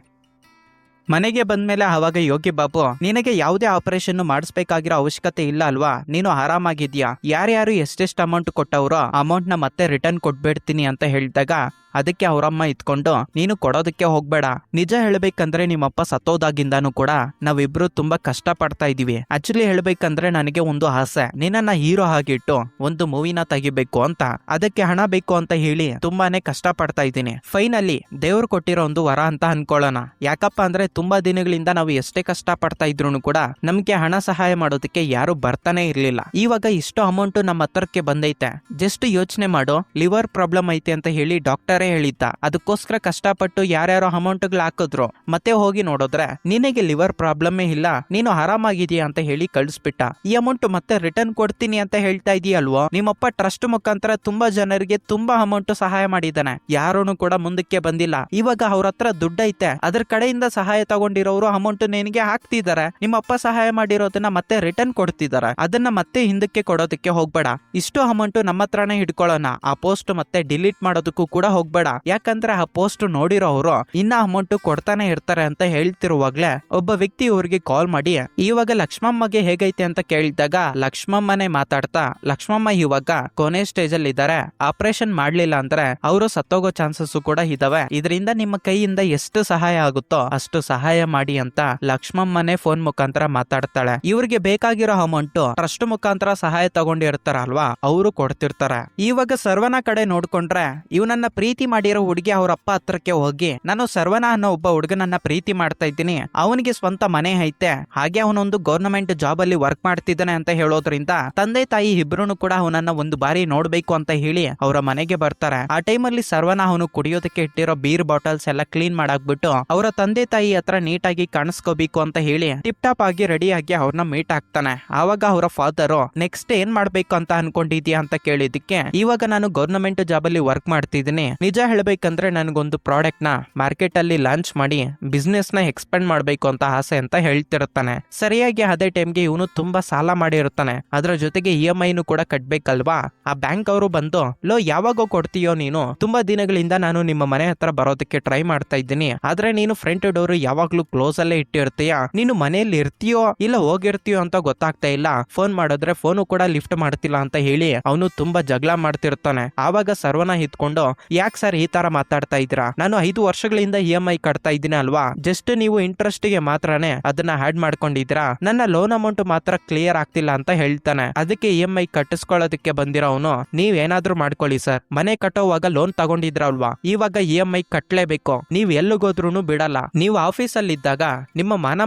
ಮನೆಗೆ ಬಂದ್ಮೇಲೆ ಆವಾಗ ಯೋಗಿ ಬಾಬು, ನಿನಗೆ ಯಾವುದೇ ಆಪರೇಷನ್ ಮಾಡಿಸ್ಬೇಕಾಗಿರೋ ಅವಶ್ಯಕತೆ ಇಲ್ಲ ಅಲ್ವಾ, ನೀನು ಆರಾಮಾಗಿದ್ಯಾ, ಯಾರ್ಯಾರು ಎಷ್ಟೆಷ್ಟು ಅಮೌಂಟ್ ಕೊಟ್ಟವ್ರೋ ಅಮೌಂಟ್ ನ ಮತ್ತೆ ರಿಟರ್ನ್ ಕೊಟ್ಬಿಡ್ತೀನಿ ಅಂತ ಹೇಳಿದಾಗ ಅದಕ್ಕೆ ಅವರಮ್ಮ ಇತ್ಕೊಂಡು, ನೀನು ಕೊಡೋದಕ್ಕೆ ಹೋಗ್ಬೇಡ, ನಿಜ ಹೇಳ್ಬೇಕಂದ್ರೆ ನಿಮ್ಮಪ್ಪ ಸತ್ತೋದಾಗಿಂದಾನು ಕೂಡ ನಾವಿಬ್ರು ತುಂಬಾ ಕಷ್ಟ ಪಡ್ತಾ ಇದೀವಿ. ಆಕ್ಚುಲಿ ಹೇಳ್ಬೇಕಂದ್ರೆ ನನಗೆ ಒಂದು ಆಸೆ, ನಿನ್ನನ್ನ ಹೀರೋ ಆಗಿಟ್ಟು ಒಂದು ಮೂವಿನ ತೆಗಿಬೇಕು ಅಂತ, ಅದಕ್ಕೆ ಹಣ ಬೇಕು ಅಂತ ಹೇಳಿ ತುಂಬಾನೇ ಕಷ್ಟ ಪಡ್ತಾ ಇದ್ದೀನಿ. ಫೈನಲಿ ದೇವ್ರು ಕೊಟ್ಟಿರೋ ಒಂದು ವರ ಅಂತ ಅನ್ಕೊಳ್ಳೋಣ. ಯಾಕಪ್ಪ ಅಂದ್ರೆ ತುಂಬಾ ದಿನಗಳಿಂದ ನಾವು ಎಷ್ಟೇ ಕಷ್ಟ ಪಡ್ತಾ ಇದ್ರು ಕೂಡ ನಮ್ಗೆ ಹಣ ಸಹಾಯ ಮಾಡೋದಕ್ಕೆ ಯಾರು ಬರ್ತಾನೆ ಇರ್ಲಿಲ್ಲ. ಇವಾಗ ಇಷ್ಟು ಅಮೌಂಟ್ ನಮ್ಮ ಹತ್ರಕ್ಕೆ ಬಂದೈತೆ, ಜಸ್ಟ್ ಯೋಚನೆ ಮಾಡು, ಲಿವರ್ ಪ್ರಾಬ್ಲಮ್ ಐತೆ ಅಂತ ಹೇಳಿ ಡಾಕ್ಟರ್ ಹೇಳಿದ್ದ, ಅದಕ್ಕೋಸ್ಕರ ಕಷ್ಟಪಟ್ಟು ಯಾರ್ಯಾರೋ ಅಮೌಂಟ್ಗಳು ಹಾಕಿದ್ರು, ಮತ್ತೆ ಹೋಗಿ ನೋಡಿದ್ರೆ ನಿನಗೆ ಲಿವರ್ ಪ್ರಾಬ್ಲಮ್ಮೇ ಇಲ್ಲ, ನೀನು ಆರಾಮಾಗಿದೆಯಾ ಅಂತ ಹೇಳಿ ಕಳಿಸ್ಬಿಟ್ಟ. ಈ ಅಮೌಂಟ್ ಮತ್ತೆ ರಿಟರ್ನ್ ಕೊಡ್ತೀನಿ ಅಂತ ಹೇಳ್ತಾ ಇದೀಯಲ್ವೋ, ನಿಮ್ಮಪ್ಪ ಟ್ರಸ್ಟ್ ಮುಖಾಂತರ ತುಂಬಾ ಜನರಿಗೆ ತುಂಬಾ ಅಮೌಂಟ್ ಸಹಾಯ ಮಾಡಿದ್ದಾನೆ, ಯಾರೂ ಕೂಡ ಮುಂದಕ್ಕೆ ಬಂದಿಲ್ಲ. ಇವಾಗ ಅವ್ರ ಹತ್ರ ದುಡ್ಡೈತೆ, ಅದ್ರ ಕಡೆಯಿಂದ ಸಹಾಯ ತಗೊಂಡಿರೋರು ಅಮೌಂಟ್ ನಿನಗೆ ಹಾಕ್ತಿದ್ದಾರೆ, ನಿಮ್ಮಪ್ಪ ಸಹಾಯ ಮಾಡಿರೋದನ್ನ ಮತ್ತೆ ರಿಟರ್ನ್ ಕೊಡ್ತಿದ್ದಾರೆ, ಅದನ್ನ ಮತ್ತೆ ಹಿಂದಕ್ಕೆ ಕೊಡೋದಕ್ಕೆ ಹೋಗ್ಬೇಡ, ಇಷ್ಟು ಅಮೌಂಟ್ ನಮ್ಮ ಹತ್ರನೇ ಹಿಡ್ಕೊಳ್ಳೋಣ, ಆ ಪೋಸ್ಟ್ ಮತ್ತೆ ಡಿಲೀಟ್ ಮಾಡೋದಕ್ಕೂ ಕೂಡ ಹೋಗ್ಬೇಡ, ಯಾಕಂದ್ರೆ ಆ ಪೋಸ್ಟ್ ನೋಡಿರೋರು ಇನ್ನ ಅಮೌಂಟ್ ಕೊಡ್ತಾನೆ ಇರ್ತಾರೆ ಅಂತ ಹೇಳ್ತಿರುವಾಗ್ಲೇ ಒಬ್ಬ ವ್ಯಕ್ತಿ ಇವ್ರಿಗೆ ಕಾಲ್ ಮಾಡಿ, ಇವಾಗ ಲಕ್ಷ್ಮಮ್ಮಗೆ ಹೇಗೈತೆ ಅಂತ ಕೇಳಿದಾಗ ಲಕ್ಷ್ಮಮ್ಮನೇ ಮಾತಾಡ್ತಾ, ಲಕ್ಷ್ಮಮ್ಮ ಇವಾಗ ಕೊನೆ ಸ್ಟೇಜ್ ಅಲ್ಲಿ ಇದ್ದಾರೆ, ಆಪರೇಷನ್ ಮಾಡ್ಲಿಲ್ಲ ಅಂದ್ರೆ ಅವರು ಸತ್ತೋಗೋ ಚಾನ್ಸಸ್ ಕೂಡ ಇದಾವೆ, ಇದರಿಂದ ನಿಮ್ಮ ಕೈಯಿಂದ ಎಷ್ಟು ಸಹಾಯ ಆಗುತ್ತೋ ಅಷ್ಟು ಸಹಾಯ ಮಾಡಿ ಅಂತ ಲಕ್ಷ್ಮಮ್ಮನೇ ಫೋನ್ ಮುಖಾಂತರ ಮಾತಾಡ್ತಾಳೆ. ಇವ್ರಿಗೆ ಬೇಕಾಗಿರೋ ಅಮೌಂಟ್ ಟ್ರಸ್ಟ್ ಮುಖಾಂತರ ಸಹಾಯ ತಗೊಂಡಿರ್ತಾರಲ್ವಾ, ಅವರು ಕೊಡ್ತಿರ್ತಾರೆ. ಇವಾಗ ಸರ್ವನ ಕಡೆ ನೋಡ್ಕೊಂಡ್ರೆ ಇವನನ್ನ ಪ್ರೀತಿ ಮಾಡಿರೋ ಹುಡುಗಿ ಅವ್ರ ಅಪ್ಪ ಹತ್ರಕ್ಕೆ ಹೋಗಿ, ನಾನು ಸರ್ವನ ಅನ್ನೋ ಒಬ್ಬ ಹುಡುಗನನ್ನ ಪ್ರೀತಿ ಮಾಡ್ತಾ ಇದ್ದೀನಿ, ಅವನಿಗೆ ಸ್ವಂತ ಮನೆ ಐತೆ, ಹಾಗೆ ಅವನೊಂದು ಗವರ್ನಮೆಂಟ್ ಜಾಬ್ ಅಲ್ಲಿ ವರ್ಕ್ ಮಾಡ್ತಿದ್ದಾನೆ ಅಂತ ಹೇಳೋದ್ರಿಂದ ತಂದೆ ತಾಯಿ ಇಬ್ರು ಕೂಡ ಅವನನ್ನ ಒಂದು ಬಾರಿ ನೋಡ್ಬೇಕು ಅಂತ ಹೇಳಿ ಅವರ ಮನೆಗೆ ಬರ್ತಾರೆ. ಆ ಟೈಮಲ್ಲಿ ಸರ್ವನ ಅವನು ಕುಡಿಯೋದಕ್ಕೆ ಇಟ್ಟಿರೋ ಬೀರ್ ಬಾಟಲ್ಸ್ ಎಲ್ಲ ಕ್ಲೀನ್ ಮಾಡಾಕ್ಬಿಟ್ಟು ಅವರ ತಂದೆ ತಾಯಿ ಹತ್ರ ನೀಟಾಗಿ ಕಾಣಿಸ್ಕೋಬೇಕು ಅಂತ ಹೇಳಿ ಟಿಪ್ ಟಾಪ್ ಆಗಿ ರೆಡಿ ಆಗಿ ಅವ್ರನ್ನ ಮೀಟ್ ಆಗ್ತಾನೆ. ಆವಾಗ ಅವರ ಫಾದರ್ ನೆಕ್ಸ್ಟ್ ಏನ್ ಮಾಡ್ಬೇಕು ಅಂತ ಅನ್ಕೊಂಡಿದ್ಯಾ ಅಂತ ಕೇಳಿದಕ್ಕೆ, ಇವಾಗ ನಾನು ಗವರ್ನಮೆಂಟ್ ಜಾಬ್ ಅಲ್ಲಿ ವರ್ಕ್ ಮಾಡ್ತಿದ್ದೀನಿ, ನಿಜ ಹೇಳ್ಬೇಕಂದ್ರೆ ನನಗೊಂದು ಪ್ರಾಡಕ್ಟ್ ನ ಮಾರ್ಕೆಟ್ ಅಲ್ಲಿ ಲಾಂಚ್ ಮಾಡಿ ಬಿಸ್ನೆಸ್ ನ ಎಕ್ಸ್ಪೆಂಡ್ ಮಾಡ್ಬೇಕು ಅಂತ ಆಸೆ ಅಂತ ಹೇಳ್ತಿರ್ತಾನೆ. ಸರಿಯಾಗಿ ಅದೇ ಟೈಮ್ಗೆ ಇವನು ತುಂಬಾ ಸಾಲ ಮಾಡಿರ್ತಾನೆ, ಅದ್ರ ಜೊತೆಗೆ EMI ಕೂಡ ಕಟ್ಬೇಕಲ್ವಾ. ಆ ಬ್ಯಾಂಕ್ ಅವರು ಬಂದು, ಲೋ ಯಾವಾಗ ಕೊಡ್ತೀಯೋ ನೀನು, ತುಂಬಾ ದಿನಗಳಿಂದ ನಾನು ನಿಮ್ಮ ಮನೆ ಹತ್ರ ಬರೋದಕ್ಕೆ ಟ್ರೈ ಮಾಡ್ತಾ ಇದ್ದೀನಿ, ಆದ್ರೆ ನೀನು ಫ್ರಂಟ್ ಡೋರ್ ಯಾವಾಗ್ಲೂ ಕ್ಲೋಸ್ ಅಲ್ಲೇ ಇಟ್ಟಿರ್ತೀಯ, ನೀನು ಮನೆಯಲ್ಲಿ ಇರ್ತೀಯೋ ಇಲ್ಲ ಹೋಗಿರ್ತೀಯೋ ಅಂತ ಗೊತ್ತಾಗ್ತಾ ಇಲ್ಲ, ಫೋನ್ ಮಾಡಿದ್ರೆ ಫೋನು ಕೂಡ ಲಿಫ್ಟ್ ಮಾಡ್ತಿಲ್ಲ ಅಂತ ಹೇಳಿ ಅವನು ತುಂಬಾ ಜಗಳ ಮಾಡ್ತಿರ್ತಾನೆ. ಆವಾಗ ಸರ್ವನ ಹಿತ್ಕೊಂಡು, ಯಾಕೆ ಸರ್ ಈ ತರ ಮಾತಾಡ್ತಾ ಇದ್ದೀರಾ, ನಾನು 5 ವರ್ಷಗಳಿಂದ EMI ಕಟ್ತಾ ಇದ್ದೀನಿ ಅಲ್ವಾ, ಜಸ್ಟ್ ನೀವು ಇಂಟ್ರೆಸ್ಟ್ ಗೆ ಮಾತ್ರನೇ ಅದನ್ನ ಹ್ಯಾಡ್ ಮಾಡ್ಕೊಂಡಿದ್ದೀರಾ, ನನ್ನ ಲೋನ್ ಅಮೌಂಟ್ ಮಾತ್ರ ಕ್ಲಿಯರ್ ಆಗ್ತಿಲ್ಲ ಅಂತ ಹೇಳ್ತಾನೆ. ಅದಕ್ಕೆ EMI ಕಟ್ಟಿಸ್ಕೊಳ್ಳೋದಕ್ಕೆ ಬಂದಿರೋ ಅವನು, ನೀವ್ ಏನಾದ್ರೂ ಮಾಡ್ಕೊಳ್ಳಿ ಸರ್, ಮನೆ ಕಟ್ಟೋವಾಗ ಲೋನ್ ತಗೊಂಡಿದ್ರಲ್ವಾ, ಇವಾಗ EMI ಕಟ್ಲೇಬೇಕು, ನೀವ್ ಎಲ್ಲಿಗೋದ್ರೂ ಬಿಡಲ್ಲ, ನೀವು ಆಫೀಸಲ್ಲಿ ಇದ್ದಾಗ ನಿಮ್ಮ ಮಾನ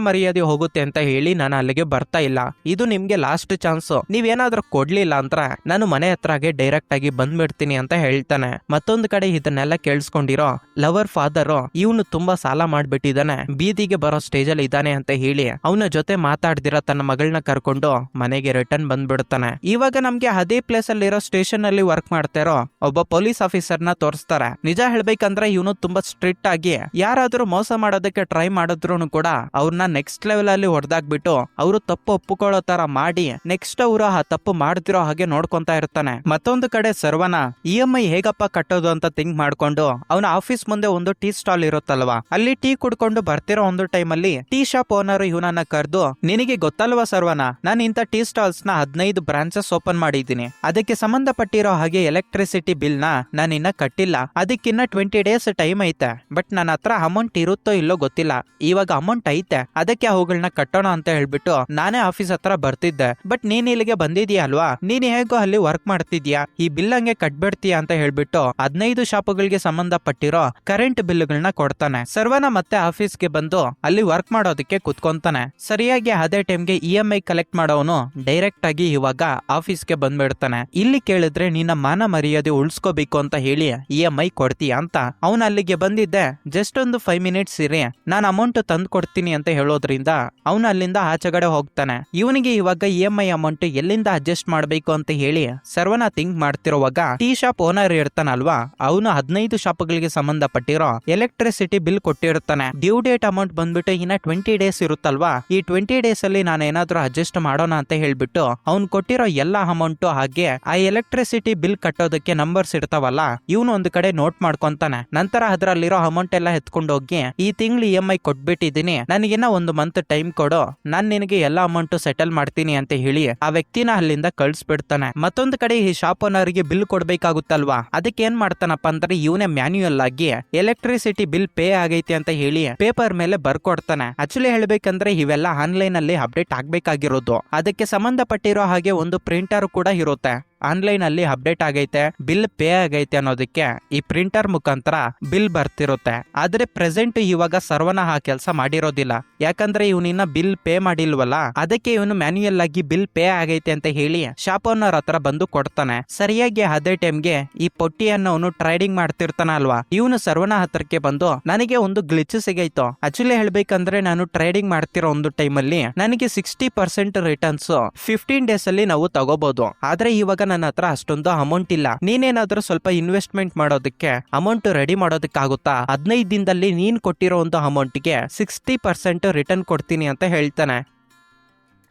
ಮರ್ಯಾದೆ ಹೋಗುತ್ತೆ ಅಂತ ಹೇಳಿ ನಾನು ಅಲ್ಲಿಗೆ ಬರ್ತಾ ಇಲ್ಲ, ಇದು ನಿಮ್ಗೆ ಲಾಸ್ಟ್ ಚಾನ್ಸ್, ನೀವೇನಾದ್ರೂ ಕೊಡ್ಲಿಲ್ಲ ಅಂತ ನಾನು ಮನೆ ಹತ್ರಗೆ ಡೈರೆಕ್ಟ್ ಆಗಿ ಬಂದ್ಬಿಡ್ತೀನಿ ಅಂತ ಹೇಳ್ತಾನೆ. ಮತ್ತೊಂದು ಕಡೆ ಇದನ್ನೆಲ್ಲ ಕೇಳಿಸ್ಕೊಂಡಿರೋ ಲವರ್ ಫಾದರ್, ಇವನು ತುಂಬಾ ಸಾಲ ಮಾಡ್ಬಿಟ್ಟಿದ್ದಾನೆ, ಬೀದಿಗೆ ಬರೋ ಸ್ಟೇಜ್ ಅಲ್ಲಿ ಇದ್ದಾನೆ ಅಂತ ಹೇಳಿ ಅವನ ಜೊತೆ ಮಾತಾಡ್ದಿರ ತನ್ನ ಮಗಳನ್ನ ಕರ್ಕೊಂಡು ಮನೆಗೆ ರಿಟರ್ನ್ ಬಂದ್ಬಿಡ್ತಾನೆ. ಇವಾಗ ನಮ್ಗೆ ಅದೇ ಪ್ಲೇಸ್ ಅಲ್ಲಿ ಇರೋ ಸ್ಟೇಷನ್ ಅಲ್ಲಿ ವರ್ಕ್ ಮಾಡ್ತಾ ಇರೋ ಒಬ್ಬ ಪೊಲೀಸ್ ಆಫೀಸರ್ ನ ತೋರಿಸ್ತಾರೆ. ನಿಜ ಹೇಳ್ಬೇಕಂದ್ರೆ ಇವನು ತುಂಬಾ ಸ್ಟ್ರಿಕ್ಟ್ ಆಗಿ ಯಾರಾದ್ರೂ ಮೋಸ ಮಾಡೋದಕ್ಕೆ ಟ್ರೈ ಮಾಡಿದ್ರು ಕೂಡ ಅವ್ರನ್ನ ನೆಕ್ಸ್ಟ್ ಲೆವೆಲ್ ಅಲ್ಲಿ ಹೊಡೆದಾಕ್ಬಿಟ್ಟು ಅವರು ತಪ್ಪು ಒಪ್ಪುಕೊಳ್ಳೋ ತರ ಮಾಡಿ ನೆಕ್ಸ್ಟ್ ಅವರು ಆ ತಪ್ಪು ಮಾಡ್ತಿರೋ ಹಾಗೆ ನೋಡ್ಕೊಂತಾ ಇರ್ತಾನೆ. ಮತ್ತೊಂದು ಕಡೆ ಸರ್ವನ EMI ಹೇಗಪ್ಪ ಕಟ್ಟೋದು ಅಂತ ಥಿಂಕ್ ಮಾಡ್ಕೊಂಡು ಅವನ ಆಫೀಸ್ ಮುಂದೆ ಒಂದು ಟೀ ಸ್ಟಾಲ್ ಇರುತ್ತಲ್ವಾ, ಅಲ್ಲಿ ಟೀ ಕುಡ್ಕೊಂಡು ಬರ್ತಿರೋ ಒಂದು ಟೈಮ್ ಅಲ್ಲಿ ಟೀ ಶಾಪ್ ಓನರ್ ಇವನನ್ನ ಕರೆದು, ನಿನಗೆ ಗೊತ್ತಲ್ವಾ ಸರ್ವನ, ನಾನು ಇಂಥ ಟೀ ಸ್ಟಾಲ್ಸ್ ನ 15 ಬ್ರಾಂಚಸ್ ಓಪನ್ ಮಾಡಿದ್ದೀನಿ, ಅದಕ್ಕೆ ಸಂಬಂಧಪಟ್ಟಿರೋ ಹಾಗೆ ಎಲೆಕ್ಟ್ರಿಸಿಟಿ ಬಿಲ್ ನ ನಾನು ಇನ್ನ ಕಟ್ಟಿಲ್ಲ, ಅದಕ್ಕಿನ್ನ 20 ಡೇಸ್ ಟೈಮ್ ಐತೆ, ಬಟ್ ನನ್ನ ಹತ್ರ ಅಮೌಂಟ್ ಇರುತ್ತೋ ಇಲ್ಲೋ ಗೊತ್ತಿಲ್ಲ, ಇವಾಗ ಅಮೌಂಟ್ ಐತೆ ಅದಕ್ಕೆ ಅವುಗಳನ್ನ ಕಟ್ಟೋಣ ಅಂತ ಹೇಳ್ಬಿಟ್ಟು ನಾನೇ ಆಫೀಸ್ ಹತ್ರ ಬರ್ತಿದ್ದೆ, ಬಟ್ ನೀನ್ ಇಲ್ಲಿಗೆ ಬಂದಿದ್ಯಾ ಅಲ್ವಾ, ನೀನ್ ಹೇಗೋ ಅಲ್ಲಿ ವರ್ಕ್ ಮಾಡ್ತಿದ್ಯಾ, ಈ ಬಿಲ್ ಹಂಗೆ ಕಟ್ಬಿಡ್ತೀಯ ಅಂತ ಹೇಳ್ಬಿಟ್ಟು 15 ಶಾಪುಗಳಿಗೆ ಸಂಬಂಧಪಟ್ಟಿರೋ ಕರೆಂಟ್ ಬಿಲ್ಗಳನ್ನ ಕೊಡ್ತಾನೆ. ಸರ್ವನ ಮತ್ತೆ ಆಫೀಸ್ಗೆ ಬಂದು ಅಲ್ಲಿ ವರ್ಕ್ ಮಾಡೋದಕ್ಕೆ ಕುತ್ಕೊಂತಾನೆ. ಸರಿಯಾಗಿ ಅದೇ ಟೈಮ್ಗೆ EMI ಕಲೆಕ್ಟ್ ಮಾಡೋನು ಡೈರೆಕ್ಟ್ ಆಗಿ ಇವಾಗ ಆಫೀಸ್ಗೆ ಬಂದ್ಬಿಡ್ತಾನೆ. ಇಲ್ಲಿ ಕೇಳಿದ್ರೆ ನಿನ್ನ ಮಾನ ಮರ್ಯಾದೆ ಉಳಿಸ್ಕೋಬೇಕು ಅಂತ ಹೇಳಿ EMI ಕೊಡ್ತೀಯ ಅಂತ. ಅವನು ಅಲ್ಲಿಗೆ ಬಂದಿದ್ದೆ ಜಸ್ಟ್ ಒಂದು 5 ಮಿನಿಟ್ಸ್ ಇರಿ, ನಾನು ಅಮೌಂಟ್ ತಂದು ಕೊಡ್ತೀನಿ ಅಂತ ಹೇಳೋದ್ರಿಂದ ಅವನು ಅಲ್ಲಿಂದ ಆಚೆಗಡೆ ಹೋಗ್ತಾನೆ. ಇವನಿಗೆ ಇವಾಗ EMI ಅಮೌಂಟ್ ಎಲ್ಲಿಂದ ಅಡ್ಜಸ್ಟ್ ಮಾಡ್ಬೇಕು ಅಂತ ಹೇಳಿ ಸರ್ವನ ಥಿಂಕ್ ಮಾಡ್ತಿರುವಾಗ ಟೀ ಶಾಪ್ ಓನರ್ ಇರ್ತಾನಲ್ವಾ, ಅವನು 15 ಶಾಪ್ಗಳಿಗೆ ಸಂಬಂಧಪಟ್ಟಿರೋ ಎಲೆಕ್ಟ್ರಿಸಿಟಿ ಬಿಲ್ ಕೊಟ್ಟಿರ್ತಾನೆ. ಡ್ಯೂ ಡೇಟ್ ಅಮೌಂಟ್ ಬಂದ್ಬಿಟ್ಟು ಇನ್ನ 20 ಡೇಸ್ ಇರುತ್ತಲ್ವಾ, ಈ 20 ಡೇಸ್ ಅಲ್ಲಿ ನಾನು ಏನಾದ್ರೂ ಅಡ್ಜಸ್ಟ್ ಮಾಡೋಣ ಅಂತ ಹೇಳ್ಬಿಟ್ಟು ಅವ್ನು ಕೊಟ್ಟಿರೋ ಎಲ್ಲಾ ಅಮೌಂಟ್ ಹಾಗೆ ಆ ಎಲೆಕ್ಟ್ರಿಸಿಟಿ ಬಿಲ್ ಕಟ್ಟೋದಕ್ಕೆ ನಂಬರ್ಸ್ ಇರ್ತಾವಲ್ಲ ಇವನು ಒಂದು ಕಡೆ ನೋಟ್ ಮಾಡ್ಕೊಂತಾನೆ. ನಂತರ ಅದ್ರಲ್ಲಿರೋ ಅಮೌಂಟ್ ಎಲ್ಲ ಎತ್ಕೊಂಡು ಹೋಗಿ, ಈ ತಿಂಗಳು EMI ಕೊಟ್ಬಿಟ್ಟಿದ್ದೀನಿ, ನನಗಿನ್ನ 1 ಮಂತ್ ಟೈಮ್ ಕೊಡು, ನಾನ್ ನಿನಗೆ ಎಲ್ಲಾ ಅಮೌಂಟ್ ಸೆಟಲ್ ಮಾಡ್ತೀನಿ ಅಂತ ಹೇಳಿ ಆ ವ್ಯಕ್ತಿನ ಅಲ್ಲಿಂದ ಕಳ್ಸ್ಬಿಡ್ತಾನೆ. ಮತ್ತೊಂದು ಕಡೆ ಈ ಶಾಪ್ ಓನರ್ಗೆ ಬಿಲ್ ಕೊಡ್ಬೇಕಾಗುತ್ತಲ್ವಾ, ಅದಕ್ಕೆ ಏನ್ ಮಾಡ್ತಾನಪ್ಪ ಅಂದ್ರೆ ಇವನೇ ಮ್ಯಾನ್ಯುಯಲ್ ಆಗಿ ಎಲೆಕ್ಟ್ರಿಸಿಟಿ ಬಿಲ್ ಪೇ ಆಗೈತೆ ಅಂತ ಹೇಳಿ ಪೇಪರ್ ಮೇಲೆ ಬರ್ಕೊಡ್ತಾನೆ. ಆಕ್ಚುಲಿ ಹೇಳ್ಬೇಕಂದ್ರೆ ಇವೆಲ್ಲ ಆನ್ಲೈನ್ ಅಲ್ಲಿ ಅಪ್ಡೇಟ್ ಆಗ್ಬೇಕಾಗಿರೋದು, ಅದಕ್ಕೆ ಸಂಬಂಧಪಟ್ಟಿರೋ ಹಾಗೆ ಒಂದು ಪ್ರಿಂಟರ್ ಕೂಡ ಇರುತ್ತೆ. ಆನ್ಲೈನ್ ಅಲ್ಲಿ ಅಪ್ಡೇಟ್ ಆಗೈತೆ, ಬಿಲ್ ಪೇ ಆಗೈತೆ ಅನ್ನೋದಕ್ಕೆ ಈ ಪ್ರಿಂಟರ್ ಮುಖಾಂತರ ಬಿಲ್ ಬರ್ತಿರುತ್ತೆ. ಆದ್ರೆ ಪ್ರೆಸೆಂಟ್ ಇವಾಗ ಸರ್ವನ ಆ ಕೆಲಸ ಮಾಡಿರೋದಿಲ್ಲ, ಯಾಕಂದ್ರೆ ಇವನಿನ್ನ ಬಿಲ್ ಪೇ ಮಾಡಿಲ್ವಲ್ಲ, ಅದಕ್ಕೆ ಇವನು ಮ್ಯಾನ್ಯುಯಲ್ ಆಗಿ ಬಿಲ್ ಪೇ ಆಗೈತೆ ಅಂತ ಹೇಳಿ ಶಾಪ್ ಓನರ್ ಹತ್ರ ಬಂದು ಕೊಡ್ತಾನೆ. ಸರಿಯಾಗಿ ಅದೇ ಟೈಮ್ಗೆ ಈ ಪೊಟ್ಟಿಯನ್ನು ಅವನು ಟ್ರೇಡಿಂಗ್ ಮಾಡ್ತಿರ್ತಾನ ಅಲ್ವಾ, ಇವನು ಸರ್ವನ ಹತ್ರಕ್ಕೆ ಬಂದು, ನನಗೆ ಒಂದು ಗ್ಲಿಚ್ ಸಿಗೈತು, ಆಕ್ಚುಲಿ ಹೇಳ್ಬೇಕಂದ್ರೆ ನಾನು ಟ್ರೇಡಿಂಗ್ ಮಾಡ್ತಿರೋ ಒಂದು ಟೈಮ್ ಅಲ್ಲಿ ನನಗೆ 60% ರಿಟರ್ನ್ಸ್ 15 ಡೇಸ್ ಅಲ್ಲಿ ನಾವು ತಗೋಬಹುದು, ಆದ್ರೆ ಇವಾಗ ನನ್ನ ಹತ್ರ ಅಷ್ಟೊಂದು ಅಮೌಂಟ್ ಇಲ್ಲ, ನೀನೇನಾದ್ರೂ ಸ್ವಲ್ಪ ಇನ್ವೆಸ್ಟ್ಮೆಂಟ್ ಮಾಡೋದಕ್ಕೆ ಅಮೌಂಟ್ ರೆಡಿ ಮಾಡೋದಕ್ಕಾಗುತ್ತಾ, 15 ದಿನದಲ್ಲಿ ನೀನ್ ಕೊಟ್ಟಿರೋ ಒಂದು ಅಮೌಂಟ್ಗೆ 60% ರಿಟರ್ನ್ ಕೊಡ್ತೀನಿ ಅಂತ ಹೇಳ್ತಾನೆ.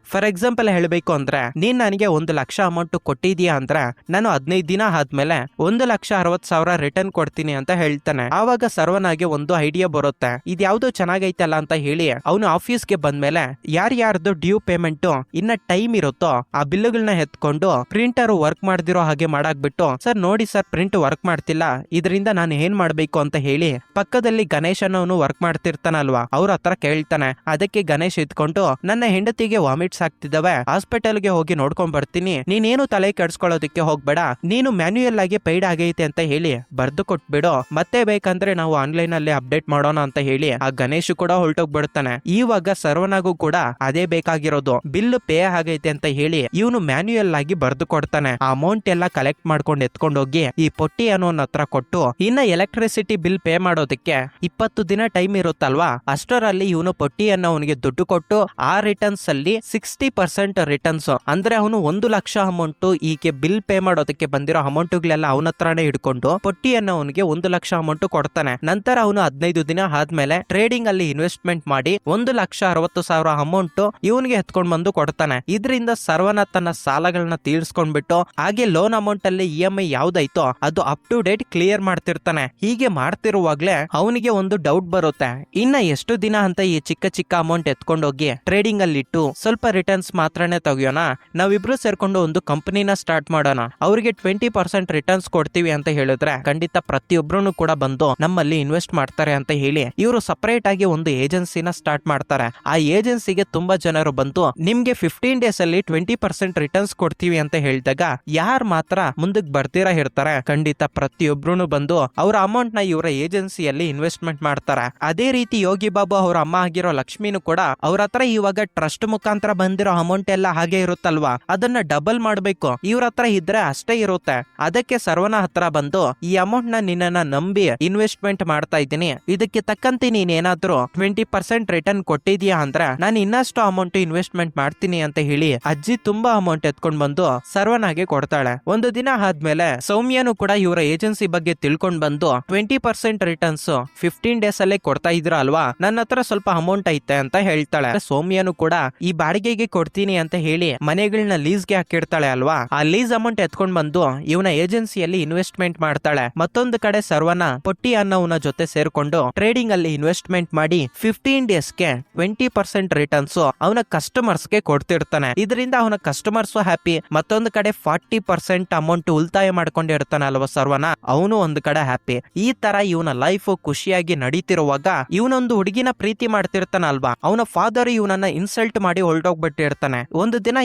ಫಾರ್ ಎಕ್ಸಾಂಪಲ್ ಹೇಳಬೇಕು ಅಂದ್ರೆ ನೀನ್ ನನಗೆ 1 ಲಕ್ಷ ಅಮೌಂಟ್ ಕೊಟ್ಟಿದ್ಯಾ ಅಂದ್ರೆ ನಾನು 15 ದಿನ ಆದ್ಮೇಲೆ 1,60,000 ರಿಟರ್ನ್ ಕೊಡ್ತೀನಿ ಅಂತ ಹೇಳ್ತಾನೆ. ಆವಾಗ ಸರ್ವನಾಗೆ ಒಂದು ಐಡಿಯಾ ಬರುತ್ತೆ, ಇದ್ಯಾವ್ದು ಚೆನ್ನಾಗೈತಲ್ಲ ಅಂತ ಹೇಳಿ ಅವನು ಆಫೀಸ್ಗೆ ಬಂದ್ಮೇಲೆ ಯಾರ್ಯಾರ್ದು ಡ್ಯೂ ಪೇಮೆಂಟ್ ಇನ್ನ ಟೈಮ್ ಇರುತ್ತೋ ಆ ಬಿಲ್ಗಳನ್ನ ಎತ್ಕೊಂಡು ಪ್ರಿಂಟರ್ ವರ್ಕ್ ಮಾಡ್ದಿರೋ ಹಾಗೆ ಮಾಡಾಕ್ಬಿಟ್ಟು, ಸರ್ ನೋಡಿ ಸರ್ ಪ್ರಿಂಟ್ ವರ್ಕ್ ಮಾಡ್ತಿಲ್ಲ, ಇದರಿಂದ ನಾನು ಏನ್ ಮಾಡ್ಬೇಕು ಅಂತ ಹೇಳಿ ಪಕ್ಕದಲ್ಲಿ ಗಣೇಶ್ ಅನ್ನೋನು ವರ್ಕ್ ಮಾಡ್ತಿರ್ತಾನಲ್ವಾ ಅವ್ರ ಹತ್ರ ಕೇಳ್ತಾನೆ. ಅದಕ್ಕೆ ಗಣೇಶ್ ಇದ್ಕೊಂಡು, ನನ್ನ ಹೆಂಡತಿಗೆ ವಾಮಿಟ್ಸ್ ಆಗ್ತಿದ್ದಾವೆ, ಹಾಸ್ಪಿಟಲ್ಗೆ ಹೋಗಿ ನೋಡ್ಕೊಂಡ್ ಬರ್ತೀನಿ, ನೀನೇನು ತಲೆ ಕೆಡ್ಸ್ಕೊಳ್ಳೋದಕ್ಕೆ ಹೋಗ್ಬೇಡ, ನೀನು ಮ್ಯಾನ್ಯುಯಲ್ ಆಗಿ ಪೈಡ್ ಆಗೈತೆ ಅಂತ ಹೇಳಿ ಬರ್ದು ಕೊಟ್ಬಿಡು, ಮತ್ತೆ ಬೇಕಂದ್ರೆ ನಾವು ಆನ್ಲೈನ್ ಅಲ್ಲಿ ಅಪ್ಡೇಟ್ ಮಾಡೋಣ ಅಂತ ಹೇಳಿ ಆ ಗಣೇಶ್ ಕೂಡ ಹೊರಟೋಗ್ಬಿಡ್ತಾನೆ. ಇವಾಗ ಸರ್ವನಾಗೂ ಕೂಡ ಅದೇ ಬೇಕಾಗಿರೋದು, ಬಿಲ್ ಪೇ ಆಗೈತೆ ಅಂತ ಹೇಳಿ ಇವನು ಮ್ಯಾನ್ಯುಯಲ್ ಆಗಿ ಬರ್ದು ಕೊಡ್ತಾನೆ. ಆ ಅಮೌಂಟ್ ಎಲ್ಲ ಕಲೆಕ್ಟ್ ಮಾಡ್ಕೊಂಡು ಎತ್ಕೊಂಡೋಗಿ ಈ ಪೊಟ್ಟಿ ಅನ್ನೋನ್ ಹತ್ರ ಕೊಟ್ಟು, ಇನ್ನ ಎಲೆಕ್ಟ್ರಿಸಿಟಿ ಬಿಲ್ ಪೇ ಮಾಡೋದಕ್ಕೆ 20 ದಿನ ಟೈಮ್ ಇರುತ್ತಲ್ವಾ, ಅಷ್ಟರಲ್ಲಿ ಇವನು ಪೊಟ್ಟಿ ಅನ್ನೋವನಿಗೆ ದುಡ್ಡು ಕೊಟ್ಟು ಆ ರಿಟರ್ನ್ಸ್ ಅಲ್ಲಿ 60% ರಿಟರ್ನ್ಸ್ ಅಂದ್ರೆ ಅವನು 1,00,000 ಅಮೌಂಟ್ ಈಕೆ ಬಿಲ್ ಪೇ ಮಾಡೋದಕ್ಕೆ ಬಂದಿರೋ ಅಮೌಂಟ್ಗಳೆಲ್ಲ ಅವನ ಹತ್ರನೇ ಹಿಡ್ಕೊಂಡು ಪೊಟ್ಟಿಯನ್ನು ಅವನಿಗೆ 1,00,000 ಅಮೌಂಟ್ ಕೊಡ್ತಾನೆ. ನಂತರ ಅವನು 15 ದಿನ ಆದ್ಮೇಲೆ ಟ್ರೇಡಿಂಗ್ ಅಲ್ಲಿ ಇನ್ವೆಸ್ಟ್ಮೆಂಟ್ ಮಾಡಿ 1,60,000 ಅಮೌಂಟ್ ಇವನಿಗೆ ಎತ್ಕೊಂಡ್ ಬಂದು ಕೊಡ್ತಾನೆ. ಇದರಿಂದ ಸರ್ವನ ತನ್ನ ಸಾಲಗಳನ್ನ ತೀರ್ಸ್ಕೊಂಡ್ಬಿಟ್ಟು ಹಾಗೆ ಲೋನ್ ಅಮೌಂಟ್ ಅಲ್ಲಿ EMI ಯಾವ್ದಾಯ್ತೋ ಅದು ಅಪ್ ಟು ಡೇಟ್ ಕ್ಲಿಯರ್ ಮಾಡ್ತಿರ್ತಾನೆ. ಹೀಗೆ ಮಾಡ್ತಿರುವಾಗ್ಲೇ ಅವನಿಗೆ ಒಂದು ಡೌಟ್ ಬರುತ್ತೆ, ಇನ್ನ ಎಷ್ಟು ದಿನ ಅಂತ ಈ ಚಿಕ್ಕ ಚಿಕ್ಕ ಅಮೌಂಟ್ ಎತ್ಕೊಂಡೋಗಿ ಟ್ರೇಡಿಂಗ್ ಅಲ್ಲಿ ಇಟ್ಟು ಸ್ವಲ್ಪ ರಿಟರ್ನ್ಸ್ ಮಾತ್ರನೇ ತೆಗಿಯೋಣ, ನಾವಿಬ್ರು ಸೇರ್ಕೊಂಡು ಒಂದು ಕಂಪನಿನ ಸ್ಟಾರ್ಟ್ ಮಾಡೋಣ, ಅವ್ರಿಗೆ 20% ರಿಟರ್ನ್ಸ್ ಕೊಡ್ತೀವಿ ಅಂತ ಹೇಳಿದ್ರೆ ಖಂಡಿತ ಪ್ರತಿಯೊಬ್ರು ಕೂಡ ಬಂದು ನಮ್ಮಲ್ಲಿ ಇನ್ವೆಸ್ಟ್ ಮಾಡ್ತಾರೆ ಅಂತ ಹೇಳಿ ಇವರು ಸಪರೇಟ್ ಆಗಿ ಒಂದು ಏಜೆನ್ಸಿನ ಸ್ಟಾರ್ಟ್ ಮಾಡ್ತಾರೆ. ಆ ಏಜೆನ್ಸಿಗೆ ತುಂಬಾ ಜನರು ಬಂದು ನಿಮ್ಗೆ 15 ಡೇಸ್ ಅಲ್ಲಿ 20% ರಿಟರ್ನ್ಸ್ ಕೊಡ್ತೀವಿ ಅಂತ ಹೇಳಿದಾಗ ಯಾರು ಮಾತ್ರ ಮುಂದಕ್ಕೆ ಬರ್ತೀರಾ ಇರ್ತಾರೆ, ಖಂಡಿತ ಪ್ರತಿಯೊಬ್ರು ಬಂದು ಅವರ ಅಮೌಂಟ್ ನ ಇವರ ಏಜೆನ್ಸಿಯಲ್ಲಿ ಇನ್ವೆಸ್ಟ್ಮೆಂಟ್ ಮಾಡ್ತಾರೆ. ಅದೇ ರೀತಿ ಯೋಗಿ ಬಾಬು ಅವರ ಅಮ್ಮ ಆಗಿರೋ ಲಕ್ಷ್ಮಿನೂ ಕೂಡ ಅವ್ರ ಹತ್ರ ಇವಾಗ ಟ್ರಸ್ಟ್ ಮುಖಾಂತರ ಬಂದಿರೋ ಅಮೌಂಟ್ ಎಲ್ಲ ಹಾಗೆ ಇರುತ್ತಲ್ವಾ, ಅದನ್ನ ಡಬಲ್ ಮಾಡ್ಬೇಕು, ಇವ್ರ ಹತ್ರ ಇದ್ರೆ ಅಷ್ಟೇ ಇರುತ್ತೆ. ಅದಕ್ಕೆ ಸರ್ವನ ಹತ್ರ ಬಂದು ಈ ಅಮೌಂಟ್ ನ ನಿನ್ನ ನಂಬಿ ಇನ್ವೆಸ್ಟ್ಮೆಂಟ್ ಮಾಡ್ತಾ ಇದ್ದೀನಿ, ಇದಕ್ಕೆ ತಕ್ಕಂತೆ ನೀನ್ ಏನಾದ್ರೂ 20% ರಿಟರ್ನ್ ಕೊಟ್ಟಿದ್ಯಾ ಅಂದ್ರೆ ನಾನು ಇನ್ನಷ್ಟು ಅಮೌಂಟ್ ಇನ್ವೆಸ್ಟ್ಮೆಂಟ್ ಮಾಡ್ತೀನಿ ಅಂತ ಹೇಳಿ ಅಜ್ಜಿ ತುಂಬಾ ಅಮೌಂಟ್ ಎತ್ಕೊಂಡ್ ಬಂದು ಸರ್ವನಾಗೆ ಕೊಡ್ತಾಳೆ. ಒಂದು ದಿನ ಆದ್ಮೇಲೆ ಸೌಮ್ಯನು ಕೂಡ ಇವರ ಏಜೆನ್ಸಿ ಬಗ್ಗೆ ತಿಳ್ಕೊಂಡ್ ಬಂದು 20% ರಿಟರ್ನ್ಸ್ 15 ಡೇಸ್ ಅಲ್ಲೇ ಕೊಡ್ತಾ ಇದ್ರ ಅಲ್ವಾ, ನನ್ನ ಹತ್ರ ಸ್ವಲ್ಪ ಅಮೌಂಟ್ ಐತೆ ಅಂತ ಹೇಳ್ತಾಳೆ. ಸೌಮ್ಯನು ಕೂಡ ಈ ಬಾಡಿಗೆಗೆ ಕೊಡ್ತೀನಿ ಅಂತ ಹೇಳಿ ಮನೆಗಳನ್ನ ಲೀಸ್ಗೆ ಹಾಕಿರ್ತಾಳೆ ಅಲ್ವಾ, ಆ ಲೀಸ್ ಅಮೌಂಟ್ ಎತ್ಕೊಂಡ್ ಬಂದು ಇವನ ಏಜೆನ್ಸಿಯಲ್ಲಿ ಇನ್ವೆಸ್ಟ್ಮೆಂಟ್ ಮಾಡ್ತಾಳೆ. ಮತ್ತೊಂದು ಕಡೆ ಸರ್ವನ ಪೊಟ್ಟಿ ಅನ್ನೋನ ಜೊತೆ ಸೇರ್ಕೊಂಡು ಟ್ರೇಡಿಂಗ್ ಅಲ್ಲಿ ಇನ್ವೆಸ್ಟ್ಮೆಂಟ್ ಮಾಡಿ 15 ಡೇಸ್ಗೆ 20% ರಿಟರ್ನ್ಸ್ ಅವನ ಕಸ್ಟಮರ್ಸ್ ಗೆ ಕೊಡ್ತಿರ್ತಾನೆ. ಇದರಿಂದ ಅವನ ಕಸ್ಟಮರ್ಸ್ ಹ್ಯಾಪಿ, ಮತ್ತೊಂದು ಕಡೆ 40% ಅಮೌಂಟ್ ಉಳಿತಾಯ ಮಾಡ್ಕೊಂಡಿರ್ತಾನೆ ಅಲ್ವಾ ಸರ್ವನ, ಅವನು ಒಂದು ಕಡೆ ಹ್ಯಾಪಿ. ಈ ತರ ಇವನ ಲೈಫ್ ಖುಷಿಯಾಗಿ ನಡೀತಿರುವಾಗ ಇವನೊಂದು ಹುಡುಗಿನ ಪ್ರೀತಿ ಮಾಡ್ತಿರ್ತಾನಲ್ವಾ, ಅವನ ಫಾದರ್ ಇವನನ್ನ ಇನ್ಸಲ್ಟ್ ಮಾಡಿ ಹೊರಟೋಗ್ಬಿಟ್ಟಿರ್ತಾನೆ. ಒಂದು ದಿನ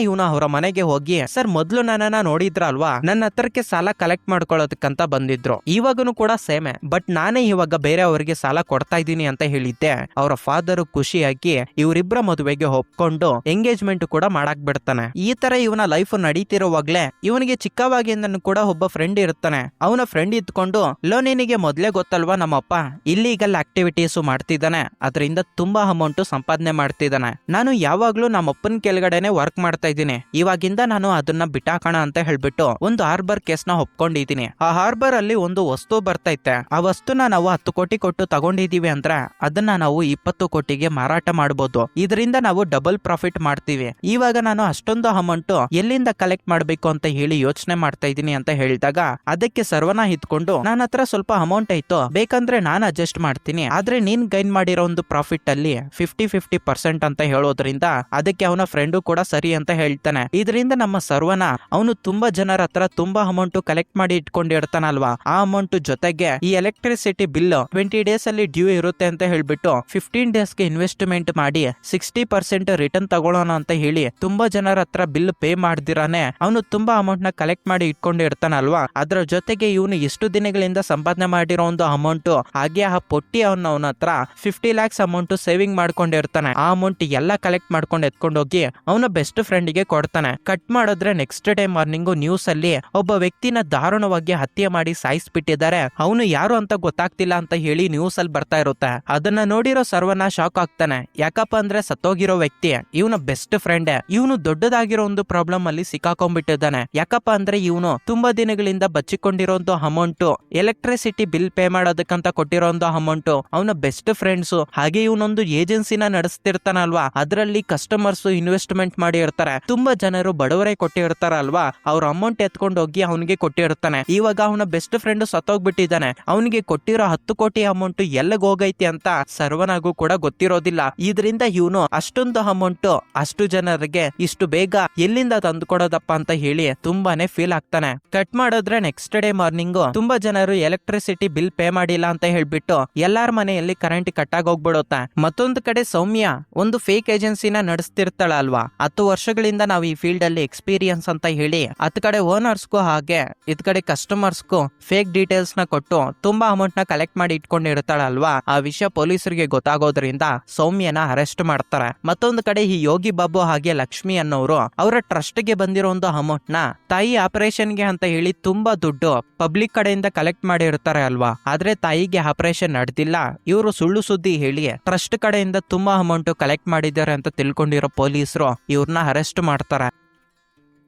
ಇವನ ಅವರ ಮನೆಗೆ ಹೋಗಿ, ಸರ್ ಮೊದ್ಲು ನನ್ನನ್ನ ನೋಡಿದ್ರಲ್ವಾ, ನನ್ನ ಹತ್ರಕ್ಕೆ ಸಾಲ ಕಲೆಕ್ಟ್ ಮಾಡ್ಕೊಳ್ಳೋದಕ್ಕಂತ ಬಂದಿದ್ರು, ಇವಾಗನು ಕೂಡ ಸೇಮೆ, ಬಟ್ ನಾನೇ ಇವಾಗ ಬೇರೆ ಅವರಿಗೆ ಸಾಲ ಕೊಡ್ತಾ ಇದ್ದೀನಿ ಅಂತ ಹೇಳಿದ್ದೆ. ಅವರ ಫಾದರ್ ಖುಷಿಯಾಗಿ ಇವರಿಬ್ಬರ ಮದುವೆಗೆ ಒಪ್ಕೊಂಡು ಎಂಗೇಜ್ಮೆಂಟ್ ಕೂಡ ಮಾಡಕ್ ಬಿಡ್ತಾನೆ. ಈ ತರ ಇವನ ಲೈಫ್ ನಡೀತಿರುವಾಗ್ಲೇ ಇವನಿಗೆ ಚಿಕ್ಕವಾಗಿಂದನು ಕೂಡ ಒಬ್ಬ ಫ್ರೆಂಡ್ ಇರ್ತಾನೆ. ಅವನ ಫ್ರೆಂಡ್ ಇದ್ಕೊಂಡು, ಲೋ ನಿನಗೆ ಮೊದ್ಲೇ ಗೊತ್ತಲ್ವಾ ನಮ್ಮಪ್ಪ ಇಲ್ಲೀಗಲ್ ಆಕ್ಟಿವಿಟೀಸ್ ಮಾಡ್ತಿದ್ದಾನೆ, ಅದರಿಂದ ತುಂಬಾ ಅಮೌಂಟ್ ಸಂಪಾದನೆ ಮಾಡ್ತಿದ್ದಾನೆ, ನಾನು ಯಾವಾಗ್ಲೂ ನಮ್ಮಪ್ಪನ ಕೆಳಗಡೆನೆ ವರ್ಕ್ ಮಾಡ್ತಾ ಇದ್ದೀನಿ, ಇವಾಗಿಂದ ನಾನು ಅದನ್ನ ಬಿಟ್ಟಾಕೋಣ ಅಂತ ಹೇಳ್ಬಿಟ್ಟು ಒಂದು ಹಾರ್ಬರ್ ಕೇಸ್ ನ ಒಪ್ಕೊಂಡಿದ್ದೀನಿ. ಆ ಹಾರ್ಬರ್ ಅಲ್ಲಿ ಒಂದು ವಸ್ತು ಬರ್ತೈತೆ, ಆ ವಸ್ತುನ ನಾವು 10 ಕೋಟಿ ಕೊಟ್ಟು ತಗೊಂಡಿದೀವಿ ಅಂದ್ರೆ ಅದನ್ನ ನಾವು 20 ಕೋಟಿಗೆ ಮಾರಾಟ ಮಾಡಬಹುದು, ಇದರಿಂದ ನಾವು ಡಬಲ್ ಪ್ರಾಫಿಟ್ ಮಾಡ್ತೀವಿ. ಇವಾಗ ನಾನು ಅಷ್ಟೊಂದು ಅಮೌಂಟ್ ಎಲ್ಲಿಂದ ಕಲೆಕ್ಟ್ ಮಾಡ್ಬೇಕು ಅಂತ ಹೇಳಿ ಯೋಚನೆ ಮಾಡ್ತಾ ಇದ್ದೀನಿ ಅಂತ ಹೇಳಿದಾಗ ಅದಕ್ಕೆ ಸರ್ವನ ಇದ್ಕೊಂಡು, ನನ್ನ ಹತ್ರ ಸ್ವಲ್ಪ ಅಮೌಂಟ್ ಆಯ್ತು, ಬೇಕಂದ್ರೆ ನಾನು ಅಡ್ಜಸ್ಟ್ ಮಾಡ್ತೀನಿ, ಆದ್ರೆ ನೀನ್ ಗೈನ್ ಮಾಡಿರೋ ಒಂದು ಪ್ರಾಫಿಟ್ ಅಲ್ಲಿ 50% ಅಂತ ಹೇಳೋದ್ರಿಂದ ಅದಕ್ಕೆ ಅವನ ಫ್ರೆಂಡು ಕೂಡ ಸರಿ ಅಂತ ಹೇಳ್ತಾನೆ. ಇದರಿಂದ ನಮ್ಮ ಸರ್ವನ ಅವನು ತುಂಬಾ ಜನರ ಹತ್ರ ತುಂಬಾ ಅಮೌಂಟ್ ಕಲೆಕ್ಟ್ ಮಾಡಿ ಇಟ್ಕೊಂಡಿರ್ತಾನಲ್ವಾ, ಆ ಅಮೌಂಟ್ ಜೊತೆಗೆ ಈ ಎಲೆಕ್ಟ್ರಿಸಿಟಿ ಬಿಲ್ 20 ಡೇಸ್ ಅಲ್ಲಿ ಡ್ಯೂ ಇರುತ್ತೆ ಅಂತ ಹೇಳ್ಬಿಟ್ಟು 15 ಡೇಸ್ಗೆ ಇನ್ವೆಸ್ಟ್ಮೆಂಟ್ ಮಾಡಿ 60% ರಿಟರ್ನ್ ತಗೊಳ್ಳೋಣ ಅಂತ ಹೇಳಿ ತುಂಬಾ ಜನರ ಹತ್ರ ಬಿಲ್ ಪೇ ಮಾಡ್ದಿರಾನೆ ಅವನು ತುಂಬಾ ಅಮೌಂಟ್ ನ ಕಲೆಕ್ಟ್ ಮಾಡಿ ಇಟ್ಕೊಂಡಿರ್ತಾನಲ್ವಾ, ಅದ್ರ ಜೊತೆಗೆ ಇವನು ಎಷ್ಟು ದಿನಗಳಿಂದ ಸಂಪಾದನೆ ಮಾಡಿರೋ ಒಂದು ಅಮೌಂಟ್ ಹಾಗೆ ಆ ಪೊಟ್ಟಿ ಅವನ ಹತ್ರ 50 lakhs ಅಮೌಂಟ್ ಸೇವಿಂಗ್ ಮಾಡ್ಕೊಂಡಿರ್ತಾನೆ. ಆ ಅಮೌಂಟ್ ಎಲ್ಲ ಕಲೆಕ್ಟ್ ಮಾಡ್ಕೊಂಡು ಎತ್ಕೊಂಡೋಗಿ ಅವನ ಬೆಸ್ಟ್ ಫ್ರೆಂಡ್ ಗೆ ಕೊಡ್ತಾನೆ. ಕಟ್ ಮಾಡಿದ್ರೆ ನೆಕ್ಸ್ಟ್ ಡೇ ಮಾರ್ನಿಂಗ್ ನ್ಯೂಸ್ ಅಲ್ಲಿ ಒಬ್ಬ ವ್ಯಕ್ತಿನ ದಾರುಣವಾಗಿ ಹತ್ಯೆ ಮಾಡಿ ಸಾಯಿಸ್ಬಿಟ್ಟಿದ್ದಾರೆ, ಅವನು ಯಾರು ಅಂತ ಗೊತ್ತಾಗ್ತಿಲ್ಲ ಅಂತ ಹೇಳಿ ನ್ಯೂಸ್ ಅಲ್ಲಿ ಬರ್ತಾ ಇರುತ್ತೆ. ಅದನ್ನ ನೋಡಿರೋ ಸರ್ವನ ಶಾಕ್ ಆಗ್ತಾನೆ, ಯಾಕಪ್ಪ ಅಂದ್ರೆ ಸತ್ತೋಗಿರೋ ವ್ಯಕ್ತಿ ಇವನ ಬೆಸ್ಟ್ ಫ್ರೆಂಡ್, ಇವನು ದೊಡ್ಡದಾಗಿರೋ ಒಂದು ಪ್ರಾಬ್ಲಮ್ ಅಲ್ಲಿ ಸಿಕ್ಕಾಕೊಂಡ್ಬಿಟ್ಟಿದ್ದಾನೆ. ಯಾಕಪ್ಪ ಅಂದ್ರೆ ಇವನು ತುಂಬಾ ದಿನಗಳಿಂದ ಬಚ್ಚಿಕೊಂಡಿರೋ ಅಮೌಂಟ್, ಎಲೆಕ್ಟ್ರಿಸಿಟಿ ಬಿಲ್ ಪೇ ಮಾಡೋದಕ್ಕಂತ ಕೊಟ್ಟಿರೋ ಅಮೌಂಟ್, ಅವನ ಬೆಸ್ಟ್ ಫ್ರೆಂಡ್ಸ್ ಹಾಗೆ ಇವನೊಂದು ಏಜೆನ್ಸಿನ ನಡೆಸ್ತಿರ್ತಾನಲ್ವಾ, ಅದರಲ್ಲಿ ಕಸ್ಟಮರ್ಸ್ ಇನ್ವೆಸ್ಟ್ಮೆಂಟ್ ಮಾಡಿ ಇರ್ತಾರೆ, ತುಂಬಾ ಜನರು ಬಡವರೇ ಕೊಟ್ಟಿರ್ತಾರಲ್ವಾ, ಅವ್ರ ಅಮೌಂಟ್ ಎತ್ಕೊಂಡು ಹೋಗಿ ಅವನಿಗೆ ಕೊಟ್ಟಿರ್ತಾನೆ. ಇವಾಗ ಅವನ ಬೆಸ್ಟ್ ಫ್ರೆಂಡ್ ಸತ್ತೋಗ್ಬಿಟ್ಟಿದ್ದಾನೆ, ಅವನಿಗೆ ಕೊಟ್ಟಿರೋ 10 ಕೋಟಿ ಅಮೌಂಟ್ ಎಲ್ಲಿಗೆ ಹೋಗೈತಿ ಅಂತ ಸರ್ವನಾಗೂ ಕೂಡ ಗೊತ್ತಿರೋದಿಲ್ಲ. ಇದರಿಂದ ಇವನು ಅಷ್ಟೊಂದು ಅಮೌಂಟ್ ಅಷ್ಟು ಜನರಿಗೆ ಇಷ್ಟು ಬೇಗ ಎಲ್ಲಿಂದ ತಂದು ಕೊಡೋದಪ್ಪ ಅಂತ ಹೇಳಿ ತುಂಬಾನೇ ಫೀಲ್ ಆಗ್ತಾನೆ. ಕಟ್ ಮಾಡಿದ್ರೆ ನೆಕ್ಸ್ಟ್ ಡೇ ಮಾರ್ನಿಂಗ್ ತುಂಬಾ ಜನರು ಎಲೆಕ್ಟ್ರಿಸಿಟಿ ಬಿಲ್ ಪೇ ಮಾಡಿಲ್ಲ ಅಂತ ಹೇಳ್ಬಿಟ್ಟು ಎಲ್ಲಾರ ಮನೆಯಲ್ಲಿ ಕರೆಂಟ್ ಕಟ್ ಆಗಿ ಹೋಗ್ಬಿಡುತ್ತೆ. ಮತ್ತೊಂದು ಕಡೆ ಸೌಮ್ಯ ಒಂದು ಫೇಕ್ ಏಜೆನ್ಸಿನ ನಡೆಸ್ತಿರ್ತಾಳ ಅಲ್ವಾ, 10 ವರ್ಷಗಳಿಂದ ನಾವು ಈ ಫೀಲ್ಡ್ ಅಲ್ಲಿ ಎಕ್ಸ್ಪೀರಿಯನ್ಸ್ ಅಂತ ಹೇಳಿ ಅತ್ ಕಡೆ ಓನರ್ಸ್ಗೂ ಹಾಗೆ ಇದ್ ಕಡೆ ಕಸ್ಟಮರ್ಸ್ಗೂ ಫೇಕ್ ಡೀಟೇಲ್ಸ್ ನ ಕೊಟ್ಟು ತುಂಬಾ ಅಮೌಂಟ್ ನ ಕಲೆಕ್ಟ್ ಮಾಡಿ ಇಟ್ಕೊಂಡಿರ್ತಾಳಲ್ವಾ, ಆ ವಿಷಯ ಪೊಲೀಸರಿಗೆ ಗೊತ್ತಾಗೋದ್ರಿಂದ ಸೌಮ್ಯನ ಅರೆಸ್ಟ್ ಮಾಡ್ತಾರೆ. ಮತ್ತೊಂದು ಕಡೆ ಈ ಯೋಗಿ ಬಾಬು ಹಾಗೆ ಲಕ್ಷ್ಮಿ ಅನ್ನೋರು ಅವರ ಟ್ರಸ್ಟ್ ಗೆ ಬಂದಿರೋ ಒಂದು ಅಮೌಂಟ್ ನ ತಾಯಿ ಆಪರೇಷನ್ ಗೆ ಅಂತ ಹೇಳಿ ತುಂಬಾ ದುಡ್ಡು ಪಬ್ಲಿಕ್ ಕಡೆಯಿಂದ ಕಲೆಕ್ಟ್ ಮಾಡಿರ್ತಾರೆ ಅಲ್ವಾ, ಆದ್ರೆ ತಾಯಿಗೆ ಆಪರೇಷನ್ ನಡೆದಿಲ್ಲ, ಇವರು ಸುಳ್ಳು ಸುದ್ದಿ ಹೇಳಿ ಟ್ರಸ್ಟ್ ಕಡೆಯಿಂದ ತುಂಬಾ ಅಮೌಂಟ್ ಕಲೆಕ್ಟ್ ಮಾಡಿದ್ದಾರೆ ಅಂತ ತಿಳ್ಕೊಂಡಿರೋ ಪೊಲೀಸರು ಇವ್ರನ್ನ ಅರೆಸ್ಟ್ ಮಾಡ್ತಾರೆ.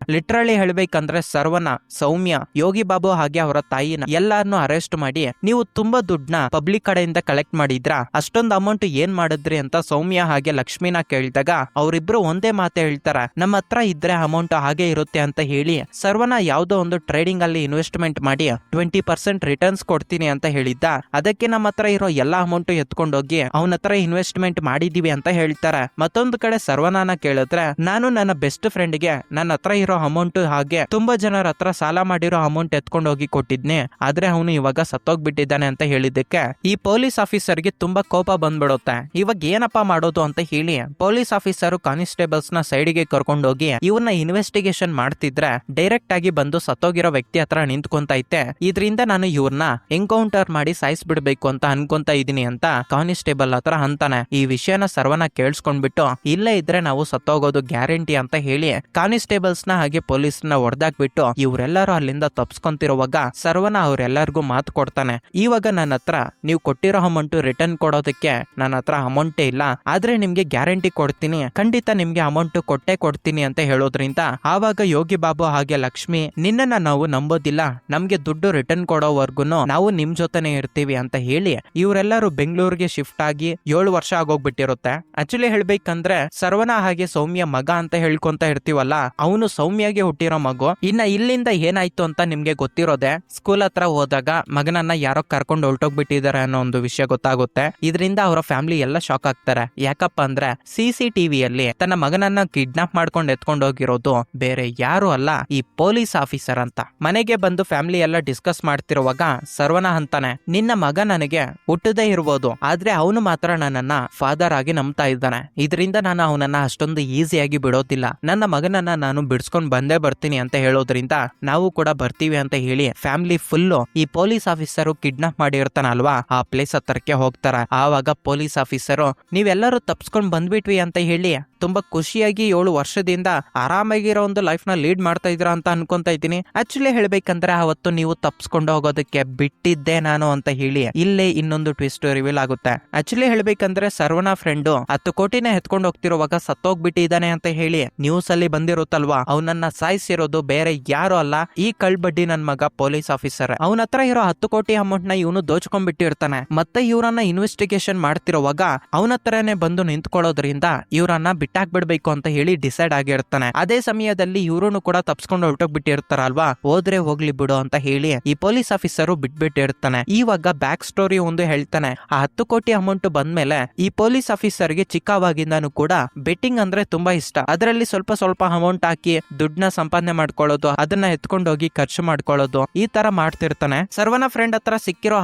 ಲಿಟ್ರಲಿ ಹೇಳ್ಬೇಕಂದ್ರೆ ಸರ್ವನ, ಸೌಮ್ಯ, ಯೋಗಿ ಬಾಬು ಹಾಗೆ ಅವರ ತಾಯಿನ ಎಲ್ಲಾರನ್ನೂ ಅರೆಸ್ಟ್ ಮಾಡಿ ನೀವು ತುಂಬಾ ದುಡ್ಡನ್ನ ಪಬ್ಲಿಕ್ ಕಡೆಯಿಂದ ಕಲೆಕ್ಟ್ ಮಾಡಿದ್ರ, ಅಷ್ಟೊಂದು ಅಮೌಂಟ್ ಏನ್ ಮಾಡಿದ್ರಿ ಅಂತ ಸೌಮ್ಯ ಹಾಗೆ ಲಕ್ಷ್ಮಿನ ಕೇಳಿದಾಗ ಅವರಿಬ್ರು ಒಂದೇ ಮಾತೆ ಹೇಳ್ತಾರೆ, ನಮ್ಮ ಹತ್ರ ಇದ್ರೆ ಅಮೌಂಟ್ ಹಾಗೆ ಇರುತ್ತೆ ಅಂತ ಹೇಳಿ ಸರ್ವನ ಯಾವ್ದೋ ಒಂದು ಟ್ರೇಡಿಂಗ್ ಅಲ್ಲಿ ಇನ್ವೆಸ್ಟ್ಮೆಂಟ್ ಮಾಡಿ 20% ರಿಟರ್ನ್ಸ್ ಕೊಡ್ತೀನಿ ಅಂತ ಹೇಳಿದ್ದ. ಅದಕ್ಕೆ ನಮ್ಮ ಹತ್ರ ಇರೋ ಎಲ್ಲಾ ಅಮೌಂಟ್ ಎತ್ಕೊಂಡೋಗಿ ಅವನ ಹತ್ರ ಇನ್ವೆಸ್ಟ್ಮೆಂಟ್ ಮಾಡಿದೀವಿ ಅಂತ ಹೇಳ್ತಾರೆ. ಮತ್ತೊಂದು ಕಡೆ ಸರ್ವನಾನ ಕೇಳಿದ್ರೆ, ನಾನು ನನ್ನ ಬೆಸ್ಟ್ ಫ್ರೆಂಡ್ಗೆ ನನ್ನ ಹತ್ರ ಇರೋ ಅಮೌಂಟ್ ಹಾಗೆ ತುಂಬಾ ಜನರ ಹತ್ರ ಸಾಲ ಮಾಡಿರೋ ಅಮೌಂಟ್ ಎತ್ಕೊಂಡು ಹೋಗಿ ಕೊಟ್ಟಿದ್ನಿ, ಆದ್ರೆ ಅವನು ಇವಾಗ ಸತ್ತೋಗ್ಬಿಟ್ಟಿದ್ದಾನೆ ಅಂತ ಹೇಳಿದ್ದಕ್ಕೆ ಈ ಪೊಲೀಸ್ ಆಫೀಸರ್ಗೆ ತುಂಬಾ ಕೋಪ ಬಂದ್ಬಿಡುತ್ತೆ. ಇವಾಗ ಏನಪ್ಪಾ ಮಾಡೋದು ಅಂತ ಹೇಳಿ ಪೊಲೀಸ್ ಆಫೀಸರ್ ಕಾನ್ಸ್ಟೇಬಲ್ಸ್ ನ ಸೈಡ್ಗೆ ಕರ್ಕೊಂಡೋಗಿ ಇವ್ರನ್ನ ಇನ್ವೆಸ್ಟಿಗೇಷನ್ ಮಾಡ್ತಿದ್ರೆ ಡೈರೆಕ್ಟ್ ಆಗಿ ಬಂದು ಸತ್ತೋಗಿರೋ ವ್ಯಕ್ತಿ ಹತ್ರ ನಿಂತ್ಕೊಂತೈತೆ. ಇದರಿಂದ ನಾನು ಇವ್ರನ್ನ ಎನ್ಕೌಂಟರ್ ಮಾಡಿ ಸಾಯಿಸ್ಬಿಡ್ಬೇಕು ಅಂತ ಅನ್ಕೊಂತ ಇದೀನಿ ಅಂತ ಕಾನ್ಸ್ಟೇಬಲ್ ಹತ್ರ ಅಂತಾನೆ. ಈ ವಿಷಯನ ಸರ್ವನ ಕೇಳಿಸ್ಕೊಂಡ್ಬಿಟ್ಟು, ಇಲ್ಲೇ ಇದ್ರೆ ನಾವು ಸತ್ತೋಗೋದು ಗ್ಯಾರಂಟಿ ಅಂತ ಹೇಳಿ ಕಾನ್ಸ್ಟೇಬಲ್ಸ್ ನ ಹಾಗೆ ಪೊಲೀಸ್ನ ಹೊಡೆದಾಕ್ಬಿಟ್ಟು ಇವರೆಲ್ಲರೂ ಅಲ್ಲಿಂದ ತಪ್ಸ್ಕೊಂತಿರುವಾಗ ಸರ್ವನ ಅವ್ರೆಲ್ಲರಿಗೂ ಮಾತು ಕೊಡ್ತಾನೆ. ಇವಾಗ ನನ್ನ ಹತ್ರ ನೀವು ಕೊಟ್ಟಿರೋ ಅಮೌಂಟ್ ರಿಟರ್ನ್ ಕೊಡೋದಕ್ಕೆ ನನ್ನ ಹತ್ರ ಅಮೌಂಟೇ ಇಲ್ಲ, ಆದ್ರೆ ನಿಮ್ಗೆ ಗ್ಯಾರಂಟಿ ಕೊಡ್ತೀನಿ, ಖಂಡಿತ ನಿಮ್ಗೆ ಅಮೌಂಟ್ ಕೊಟ್ಟೆ ಕೊಡ್ತೀನಿ ಅಂತ ಹೇಳೋದ್ರಿಂದ ಆವಾಗ ಯೋಗಿ ಬಾಬು ಹಾಗೆ ಲಕ್ಷ್ಮಿ, ನಿನ್ನನ್ನ ನಾವು ನಂಬೋದಿಲ್ಲ, ನಮ್ಗೆ ದುಡ್ಡು ರಿಟರ್ನ್ ಕೊಡೋವರ್ಗುನು ನಾವು ನಿಮ್ ಜೊತೆನೆ ಇರ್ತೀವಿ ಅಂತ ಹೇಳಿ ಇವರೆಲ್ಲರೂ ಬೆಂಗಳೂರಿಗೆ ಶಿಫ್ಟ್ ಆಗಿ 7 ವರ್ಷ ಆಗೋಗ್ಬಿಟ್ಟಿರುತ್ತೆ. ಆಕ್ಚುಲಿ ಹೇಳ್ಬೇಕಂದ್ರೆ ಸರ್ವನ ಹಾಗೆ ಸೌಮ್ಯ ಮಗ ಅಂತ ಹೇಳ್ಕೊಂತ ಇರ್ತೀವಲ್ಲ, ಅವನು ಸೌಮ್ಯಗೆ ಹುಟ್ಟಿರೋ ಮಗು. ಇನ್ನ ಇಲ್ಲಿಂದ ಏನಾಯ್ತು ಅಂತ ನಿಮ್ಗೆ ಗೊತ್ತಿರೋದೆ, ಸ್ಕೂಲ್ ಹತ್ರ ಹೋದಾಗ ಮಗನನ್ನ ಯಾರೋ ಕರ್ಕೊಂಡು ಹೊರಟೋಗ್ಬಿಟ್ಟಿದ್ದಾರೆ ಅನ್ನೋ ಒಂದು ವಿಷಯ ಗೊತ್ತಾಗುತ್ತೆ. ಇದರಿಂದ ಅವರ ಫ್ಯಾಮಿಲಿ ಎಲ್ಲ ಶಾಕ್ ಆಗ್ತಾರೆ. ಯಾಕಪ್ಪ ಅಂದ್ರೆ CCTVಯಲ್ಲಿ ತನ್ನ ಮಗನನ್ನ ಕಿಡ್ನಾಪ್ ಮಾಡ್ಕೊಂಡು ಎತ್ಕೊಂಡು ಹೋಗಿರೋದು ಬೇರೆ ಯಾರು ಅಲ್ಲ, ಈ ಪೊಲೀಸ್ ಆಫೀಸರ್ ಅಂತ. ಮನೆಗೆ ಬಂದು ಫ್ಯಾಮಿಲಿ ಎಲ್ಲ ಡಿಸ್ಕಸ್ ಮಾಡ್ತಿರುವಾಗ ಸರ್ವನ ಅಂತಾನೆ, ನಿನ್ನ ಮಗ ನನಗೆ ಹುಟ್ಟದೇ ಇರ್ಬೋದು, ಆದ್ರೆ ಅವನು ಮಾತ್ರ ನನ್ನನ್ನ ಫಾದರ್ ಆಗಿ ನಂಬ್ತಾ ಇದ್ದಾನೆ. ಇದರಿಂದ ನಾನು ಅವನನ್ನ ಅಷ್ಟೊಂದು ಈಸಿಯಾಗಿ ಬಿಡೋದಿಲ್ಲ, ನನ್ನ ಮಗನನ್ನ ನಾನು ಬಿಡ್ಸ್ಕೊಂಡ್ ಬಂದೇ ಬರ್ತೀನಿ ಅಂತ ಹೇಳೋದ್ರಿಂದ ನಾವು ಕೂಡ ಬರ್ತೀವಿ ಅಂತ ಹೇಳಿ ಫ್ಯಾಮಿಲಿ ಫುಲ್ಲು ಈ ಪೊಲೀಸ್ ಆಫೀಸರು ಕಿಡ್ನಾಪ್ ಮಾಡಿರ್ತಾನಲ್ವಾ ಆ ಪ್ಲೇಸ್ ಹತ್ರಕ್ಕೆ ಹೋಗ್ತಾರ. ಆವಾಗ ಪೊಲೀಸ್ ಆಫೀಸರು, ನೀವೆಲ್ಲರೂ ತಪ್ಸ್ಕೊಂಡ್ ಬಂದ್ಬಿಟ್ವಿ ಅಂತ ಹೇಳಿ ತುಂಬಾ ಖುಷಿಯಾಗಿ 7 ವರ್ಷದಿಂದ ಆರಾಮಾಗಿರೋ ಒಂದು ಲೈಫ್ ನ ಲೀಡ್ ಮಾಡ್ತಾ ಇದ್ರ ಅಂತ ಅನ್ಕೊಂತ ಇದ್ದೀನಿ. ಆಕ್ಚುಲಿ ಹೇಳ್ಬೇಕಂದ್ರೆ ಅವತ್ತು ನೀವು ತಪ್ಸ್ಕೊಂಡು ಹೋಗೋದಕ್ಕೆ ಬಿಟ್ಟಿದ್ದೆ ನಾನು ಅಂತ ಹೇಳಿ ಇಲ್ಲೇ ಇನ್ನೊಂದು ಟ್ವಿಸ್ಟ್ ರಿವೀಲ್ ಆಗುತ್ತೆ. ಆಕ್ಚುಲಿ ಹೇಳ್ಬೇಕಂದ್ರೆ ಸರ್ವನ ಫ್ರೆಂಡು 10 ಕೋಟಿನ ಎತ್ಕೊಂಡು ಹೋಗ್ತಿರುವಾಗ ಸತ್ತೋಗ್ಬಿಟ್ಟಿದ್ದಾನೆ ಅಂತ ಹೇಳಿ ನ್ಯೂಸ್ ಅಲ್ಲಿ ಬಂದಿರುತ್ತಲ್ವಾ, ಅವನನ್ನ ಸಾಯಿಸಿರೋದು ಬೇರೆ ಯಾರು ಅಲ್ಲ, ಈ ಕಳ್ಬಡ್ಡಿ ನನ್ ಮಗ ಪೊಲೀಸ್ ಆಫೀಸರ್. ಅವನ ಹತ್ರ ಇರೋ 10 ಕೋಟಿ ಅಮೌಂಟ್ ನ ಇವನು ದೋಚ್ಕೊಂಡ್ಬಿಟ್ಟಿರ್ತಾನೆ. ಮತ್ತೆ ಇವ್ರನ್ನ ಇನ್ವೆಸ್ಟಿಗೇಷನ್ ಮಾಡ್ತಿರುವಾಗ ಅವನ ಹತ್ರನೇ ಬಂದು ನಿಂತ್ಕೊಳ್ಳೋದ್ರಿಂದ ಇವ್ರನ್ನ ಬಿಟ್ಟಾಕ್ಬಿಡ್ಬೇಕು ಅಂತ ಹೇಳಿ ಡಿಸೈಡ್ ಆಗಿರ್ತಾನೆ. ಅದೇ ಸಮಯದಲ್ಲಿ ಇವ್ರು ಕೂಡ ತಪ್ಸ್ಕೊಂಡು ಹೊರಟೋಗ್ಬಿಟ್ಟಿರ್ತಾರಲ್ವಾ, ಹೋದ್ರೆ ಹೋಗ್ಲಿ ಬಿಡು ಅಂತ ಹೇಳಿ ಈ ಪೊಲೀಸ್ ಆಫೀಸರು ಬಿಟ್ಬಿಟ್ಟಿರ್ತಾನೆ. ಇವಾಗ ಬ್ಯಾಕ್ ಸ್ಟೋರಿ ಒಂದು ಹೇಳ್ತಾನೆ. ಆ 10 ಕೋಟಿ ಅಮೌಂಟ್ ಬಂದ್ಮೇಲೆ ಈ ಪೊಲೀಸ್ ಆಫೀಸರ್ಗೆ ಚಿಕ್ಕವಾಗಿಂದಾನು ಕೂಡ ಬೆಟ್ಟಿಂಗ್ ಅಂದ್ರೆ ತುಂಬಾ ಇಷ್ಟ. ಅದರಲ್ಲಿ ಸ್ವಲ್ಪ ಸ್ವಲ್ಪ ಅಮೌಂಟ್ ಹಾಕಿ ದುಡ್ಡನ್ನ ಸಂಪಾದನೆ ಮಾಡ್ಕೊಳ್ಳೋದು, ಅದನ್ನ ಎತ್ಕೊಂಡೋಗಿ ಖರ್ಚು ಮಾಡ್ಕೊಳ್ಳೋದು, ಈ ತರ ಮಾಡ್ತಿರ್ತಾನೆ. ಸರ್ವನ ಫ್ರೆಂಡ್ ಹತ್ರ ಸಿಕ್ಕಿರೋ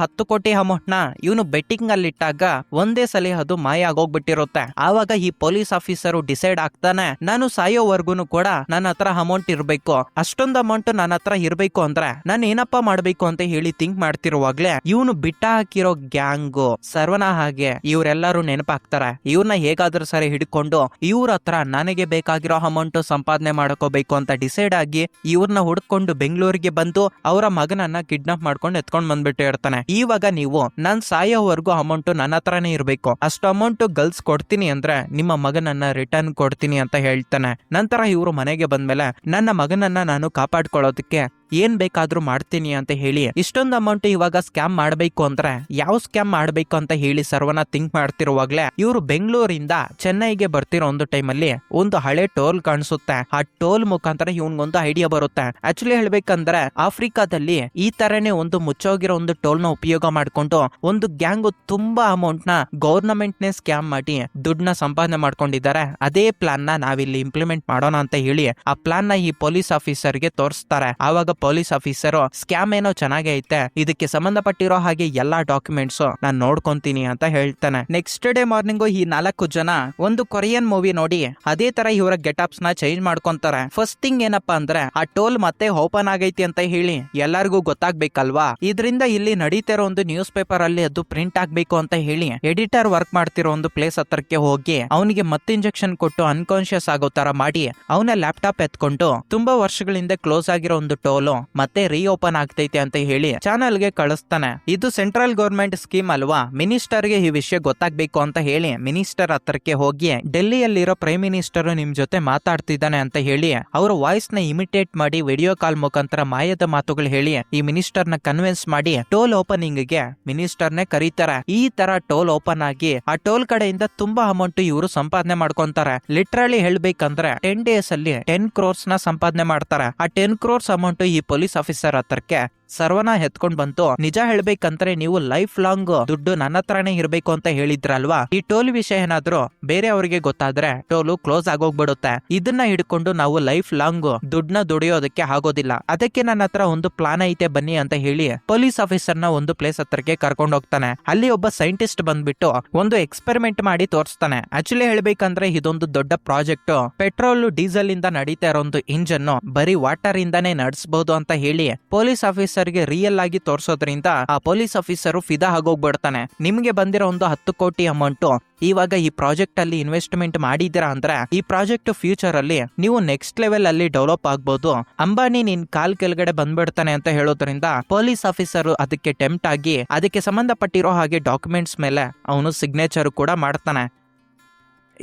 10 ಕೋಟಿ ಅಮೌಂಟ್ ನ ಇವನು ಬೆಟ್ಟಿಂಗ್ ಅಲ್ಲಿ ಇಟ್ಟಾಗ ಒಂದೇ ಸಲ ಅದು ಮಾಯ ಆಗೋಗ್ಬಿಟ್ಟಿರುತ್ತೆ. ಆವಾಗ ಈ ಪೊಲೀಸ್ ಆಫೀಸರ್ ಡಿಸೈಡ್ ಆಗ್ತಾನೆ, ನಾನು ಸಾಯೋವರ್ಗುನು ಕೂಡ ನನ್ನ ಹತ್ರ ಅಮೌಂಟ್ ಇರ್ಬೇಕು, ಅಷ್ಟೊಂದು ಅಮೌಂಟ್ ನನ್ನ ಹತ್ರ ಇರ್ಬೇಕು ಅಂದ್ರೆ ನಾನು ಏನಪ್ಪಾ ಮಾಡ್ಬೇಕು ಅಂತ ಹೇಳಿ ಥಿಂಕ್ ಮಾಡ್ತಿರುವಾಗ್ಲೇ ಇವನು ಬಿಟ್ಟ ಹಾಕಿರೋ ಗ್ಯಾಂಗು ಸರ್ವನ ಹಾಗೆ ಇವರೆಲ್ಲರೂ ನೆನಪಾಗ್ತಾರೆ. ಇವ್ರನ್ನ ಹೇಗಾದ್ರೂ ಸರಿ ಹಿಡ್ಕೊಂಡು ಇವ್ರ ಹತ್ರ ನನಗೆ ಬೇಕಾಗಿರೋ ಅಮೌಂಟ್ ಸಂಪಾದನೆ ಮಾಡ್ಕೋಬೇಕು ಅಂತ ಡಿಸೈಡ್ ಆಗಿ ಇವ್ರನ್ನ ಹುಡ್ಕೊಂಡು ಬೆಂಗಳೂರಿಗೆ ಬಂದು ಅವರ ಮಗನನ್ನ ಕಿಡ್ನಾಪ್ ಮಾಡ್ಕೊಂಡು ಎತ್ಕೊಂಡ್ ಬಂದ್ಬಿಟ್ಟು ಇರ್ತಾನೆ. ಇವಾಗ ನೀವು ನಾನ್ ಸಾಯೋವರೆಗೂ ಅಮೌಂಟ್ ನನ್ನ ಹತ್ರನೇ ಇರ್ಬೇಕು, ಅಷ್ಟು ಅಮೌಂಟ್ ಗರ್ಲ್ಸ್ ಕೊಡ್ತೀನಿ ಅಂದ್ರೆ ನಿಮ್ಮ ಮಗನನ್ನ ರಿಟರ್ನ್ ಕೊಡ್ತೀನಿ ಅಂತ ಹೇಳ್ತಾನೆ. ನಂತರ ಇವರು ಮನೆಗೆ ಬಂದ್ಮೇಲೆ ನನ್ನ ಮಗನನ್ನ ನಾನು ಕಾಪಾಡ್ಕೊಳ್ಳೋದಕ್ಕೆ ಏನ್ ಬೇಕಾದ್ರೂ ಮಾಡ್ತೀನಿ ಅಂತ ಹೇಳಿ ಇಷ್ಟೊಂದು ಅಮೌಂಟ್ ಇವಾಗ ಸ್ಕ್ಯಾಮ್ ಮಾಡ್ಬೇಕು ಅಂದ್ರೆ ಯಾವ ಸ್ಕ್ಯಾಮ್ ಮಾಡ್ಬೇಕು ಅಂತ ಹೇಳಿ ಸರ್ವನ ಥಿಂಕ್ ಮಾಡ್ತಿರುವಾಗ್ಲೇ ಇವರು ಬೆಂಗಳೂರಿಂದ ಚೆನ್ನೈಗೆ ಬರ್ತಿರೋ ಒಂದು ಟೈಮಲ್ಲಿ ಒಂದು ಹಳೆ ಟೋಲ್ ಕಾಣಿಸುತ್ತೆ. ಆ ಟೋಲ್ ಮುಖಾಂತರ ಇವನ್ಗೊಂದು ಐಡಿಯಾ ಬರುತ್ತೆ. ಆಕ್ಚುಲಿ ಹೇಳ್ಬೇಕಂದ್ರೆ ಆಫ್ರಿಕಾದಲ್ಲಿ ಈ ತರನೇ ಒಂದು ಮುಚ್ಚೋಗಿರೋ ಒಂದು ಟೋಲ್ ನ ಉಪಯೋಗ ಮಾಡ್ಕೊಂಡು ಒಂದು ಗ್ಯಾಂಗ್ ತುಂಬಾ ಅಮೌಂಟ್ ನ ಗವರ್ನಮೆಂಟ್ ನೇ ಸ್ಕ್ಯಾಮ್ ಮಾಡಿ ದುಡ್ಡನ್ನ ಸಂಪಾದನೆ ಮಾಡ್ಕೊಂಡಿದ್ದಾರೆ. ಅದೇ ಪ್ಲಾನ್ ನ ನಾವಿಲ್ಲಿ ಇಂಪ್ಲಿಮೆಂಟ್ ಮಾಡೋಣ ಅಂತ ಹೇಳಿ ಆ ಪ್ಲಾನ್ ನ ಈ ಪೊಲೀಸ್ ಆಫೀಸರ್ಗೆ ತೋರಿಸ್ತಾರೆ. ಆವಾಗ ಪೊಲೀಸ್ ಆಫೀಸರ್ ಸ್ಕ್ಯಾಮ್ ಏನೋ ಚೆನ್ನಾಗೇ ಐತೆ, ಇದಕ್ಕೆ ಸಂಬಂಧಪಟ್ಟಿರೋ ಹಾಗೆ ಎಲ್ಲಾ ಡಾಕ್ಯುಮೆಂಟ್ಸ್ ನಾನ್ ನೋಡ್ಕೊಂತೀನಿ ಅಂತ ಹೇಳ್ತಾನೆ. ನೆಕ್ಸ್ಟ್ ಡೇ ಮಾರ್ನಿಂಗು ಈ 4 ಜನ ಒಂದು ಕೊರಿಯನ್ ಮೂವಿ ನೋಡಿ ಅದೇ ತರ ಇವರ ಗೆಟಪ್ಸ್ ನ ಚೇಂಜ್ ಮಾಡ್ಕೊಂತಾರೆ. ಫಸ್ಟ್ ಥಿಂಗ್ ಏನಪ್ಪಾ ಅಂದ್ರೆ ಆ ಟೋಲ್ ಮತ್ತೆ ಓಪನ್ ಆಗೈತಿ ಅಂತ ಹೇಳಿ ಎಲ್ಲರಿಗೂ ಗೊತ್ತಾಗ್ಬೇಕಲ್ವಾ. ಇದರಿಂದ ಇಲ್ಲಿ ನಡೀತಿರೋ ಒಂದು ನ್ಯೂಸ್ ಪೇಪರ್ ಅಲ್ಲಿ ಅದು ಪ್ರಿಂಟ್ ಆಗ್ಬೇಕು ಅಂತ ಹೇಳಿ ಎಡಿಟರ್ ವರ್ಕ್ ಮಾಡ್ತಿರೋ ಒಂದು ಪ್ಲೇಸ್ ಹತ್ರಕ್ಕೆ ಹೋಗಿ ಅವನಿಗೆ ಮತ್ತೆ ಇಂಜೆಕ್ಷನ್ ಕೊಟ್ಟು ಅನ್ಕಾನ್ಶಿಯಸ್ ಆಗೋ ತರ ಮಾಡಿ ಅವನ ಲ್ಯಾಪ್ಟಾಪ್ ಎತ್ಕೊಂಡು ತುಂಬಾ ವರ್ಷಗಳಿಂದ ಕ್ಲೋಸ್ ಆಗಿರೋ ಒಂದು ಟೋಲು ಮತ್ತೆ ರೀಓಪನ್ ಆಗ್ತೈತೆ ಅಂತ ಹೇಳಿ ಚಾನಲ್ ಗೆ ಕಳಿಸ್ತಾನೆ. ಇದು ಸೆಂಟ್ರಲ್ ಗೌರ್ಮೆಂಟ್ ಸ್ಕೀಮ್ ಅಲ್ವಾ, ಮಿನಿಸ್ಟರ್ ಗೆ ಈ ವಿಷಯ ಗೊತ್ತಾಗ್ಬೇಕು ಅಂತ ಹೇಳಿ ಮಿನಿಸ್ಟರ್ ಹತ್ರಕ್ಕೆ ಹೋಗಿ ಡೆಲ್ಲಿಯಲ್ಲಿರೋ ಪ್ರೈಮ್ ಮಿನಿಸ್ಟರ್ ನಿಮ್ ಜೊತೆ ಮಾತಾಡ್ತಿದ್ದಾನೆ ಅಂತ ಹೇಳಿ ಅವ್ರ ವಾಯ್ಸ್ ನ ಇಮಿಟೇಟ್ ಮಾಡಿ ವಿಡಿಯೋ ಕಾಲ್ ಮುಖಾಂತರ ಮಾಯದ ಮಾತುಗಳು ಹೇಳಿ ಈ ಮಿನಿಸ್ಟರ್ ನ ಕನ್ವಿನ್ಸ್ ಮಾಡಿ ಟೋಲ್ ಓಪನಿಂಗ್ ಗೆ ಮಿನಿಸ್ಟರ್ ನೇ ಕರೀತಾರೆ. ಈ ತರ ಟೋಲ್ ಓಪನ್ ಆಗಿ ಆ ಟೋಲ್ ಕಡೆಯಿಂದ ತುಂಬಾ ಅಮೌಂಟ್ ಇವರು ಸಂಪಾದನೆ ಮಾಡ್ಕೊಂತಾರೆ. ಲಿಟ್ರಲಿ ಹೇಳ್ಬೇಕಂದ್ರೆ 10 days ಅಲ್ಲಿ 10 crores ನ ಸಂಪಾದನೆ ಮಾಡ್ತಾರೆ. ಆ 10 crores ಅಮೌಂಟ್ ಈ ಪೊಲೀಸ್ ಆಫೀಸರ್ ಹತ್ರಕ್ಕೆ ಸರ್ವನ ಎತ್ಕೊಂಡ್ ಬಂತು. ನಿಜ ಹೇಳ್ಬೇಕಂದ್ರೆ ನೀವು ಲೈಫ್ ಲಾಂಗ್ ದುಡ್ಡು ನನ್ನ ಹತ್ರನೇ ಇರ್ಬೇಕು ಅಂತ ಹೇಳಿದ್ರಲ್ವಾ, ಈ ಟೋಲ್ ವಿಷಯ ಏನಾದ್ರು ಬೇರೆ ಅವರಿಗೆ ಗೊತ್ತಾದ್ರೆ ಟೋಲು ಕ್ಲೋಸ್ ಆಗೋಗ್ಬಿಡುತ್ತೆ. ಇದನ್ನ ಹಿಡ್ಕೊಂಡು ನಾವು ಲೈಫ್ ಲಾಂಗ್ ದುಡ್ಡನ್ನ ದುಡಿಯೋದಕ್ಕೆ ಆಗೋದಿಲ್ಲ. ಅದಕ್ಕೆ ನನ್ನ ಹತ್ರ ಒಂದು ಪ್ಲಾನ್ ಐತೆ ಬನ್ನಿ ಅಂತ ಹೇಳಿ ಪೊಲೀಸ್ ಆಫೀಸರ್ ನ ಒಂದು ಪ್ಲೇಸ್ ಹತ್ರಕ್ಕೆ ಕರ್ಕೊಂಡು ಹೋಗ್ತಾನೆ. ಅಲ್ಲಿ ಒಬ್ಬ ಸೈಂಟಿಸ್ಟ್ ಬಂದ್ಬಿಟ್ಟು ಒಂದು ಎಕ್ಸ್ಪೆರಿಮೆಂಟ್ ಮಾಡಿ ತೋರಿಸ್ತಾನೆ. ಆಕ್ಚುಲಿ ಹೇಳ್ಬೇಕಂದ್ರೆ ಇದೊಂದು ದೊಡ್ಡ ಪ್ರಾಜೆಕ್ಟ್. ಪೆಟ್ರೋಲ್ ಡೀಸೆಲ್ ಇಂದ ನಡೀತಾ ಇರೋ ಒಂದು ಇಂಜನ್ ಬರೀ ವಾಟರ್ ಇಂದಾನೇ ನಡೆಸಬಹುದು ಅಂತ ಹೇಳಿ ಪೊಲೀಸ್ ಆಫೀಸರ್ ಗೆ ರಿಯಲ್ ಆಗಿ ತೋರ್ಸೋದ್ರಿಂದ ಆ ಪೊಲೀಸ್ ಆಫೀಸರ್ ಫಿದಾ ಆಗೋಗ್ಬಿಡ್ತಾನೆ. ನಿಮ್ಗೆ ಬಂದಿರೋ ಒಂದು 10 ಕೋಟಿ ಅಮೌಂಟ್ ಇವಾಗ ಈ ಪ್ರಾಜೆಕ್ಟ್ ಅಲ್ಲಿ ಇನ್ವೆಸ್ಟ್ಮೆಂಟ್ ಮಾಡಿದಿರಾ ಅಂದ್ರೆ ಈ ಪ್ರಾಜೆಕ್ಟ್ ಫ್ಯೂಚರ್ ಅಲ್ಲಿ ನೀವು ನೆಕ್ಸ್ಟ್ ಲೆವೆಲ್ ಅಲ್ಲಿ ಡೆವಲಪ್ ಆಗ್ಬಹುದು. ಅಂಬಾನಿ ನಿನ್ ಕಾಲ್ ಕೆಳಗಡೆ ಬಂದ್ಬಿಡ್ತಾನೆ ಅಂತ ಹೇಳೋದ್ರಿಂದ ಪೊಲೀಸ್ ಆಫೀಸರ್ ಅದಕ್ಕೆ ಟೆಂಪ್ಟ್ ಆಗಿ ಅದಕ್ಕೆ ಸಂಬಂಧಪಟ್ಟಿರೋ ಹಾಗೆ ಡಾಕ್ಯುಮೆಂಟ್ಸ್ ಮೇಲೆ ಅವನು ಸಿಗ್ನೇಚರ್ ಕೂಡ ಮಾಡ್ತಾನೆ.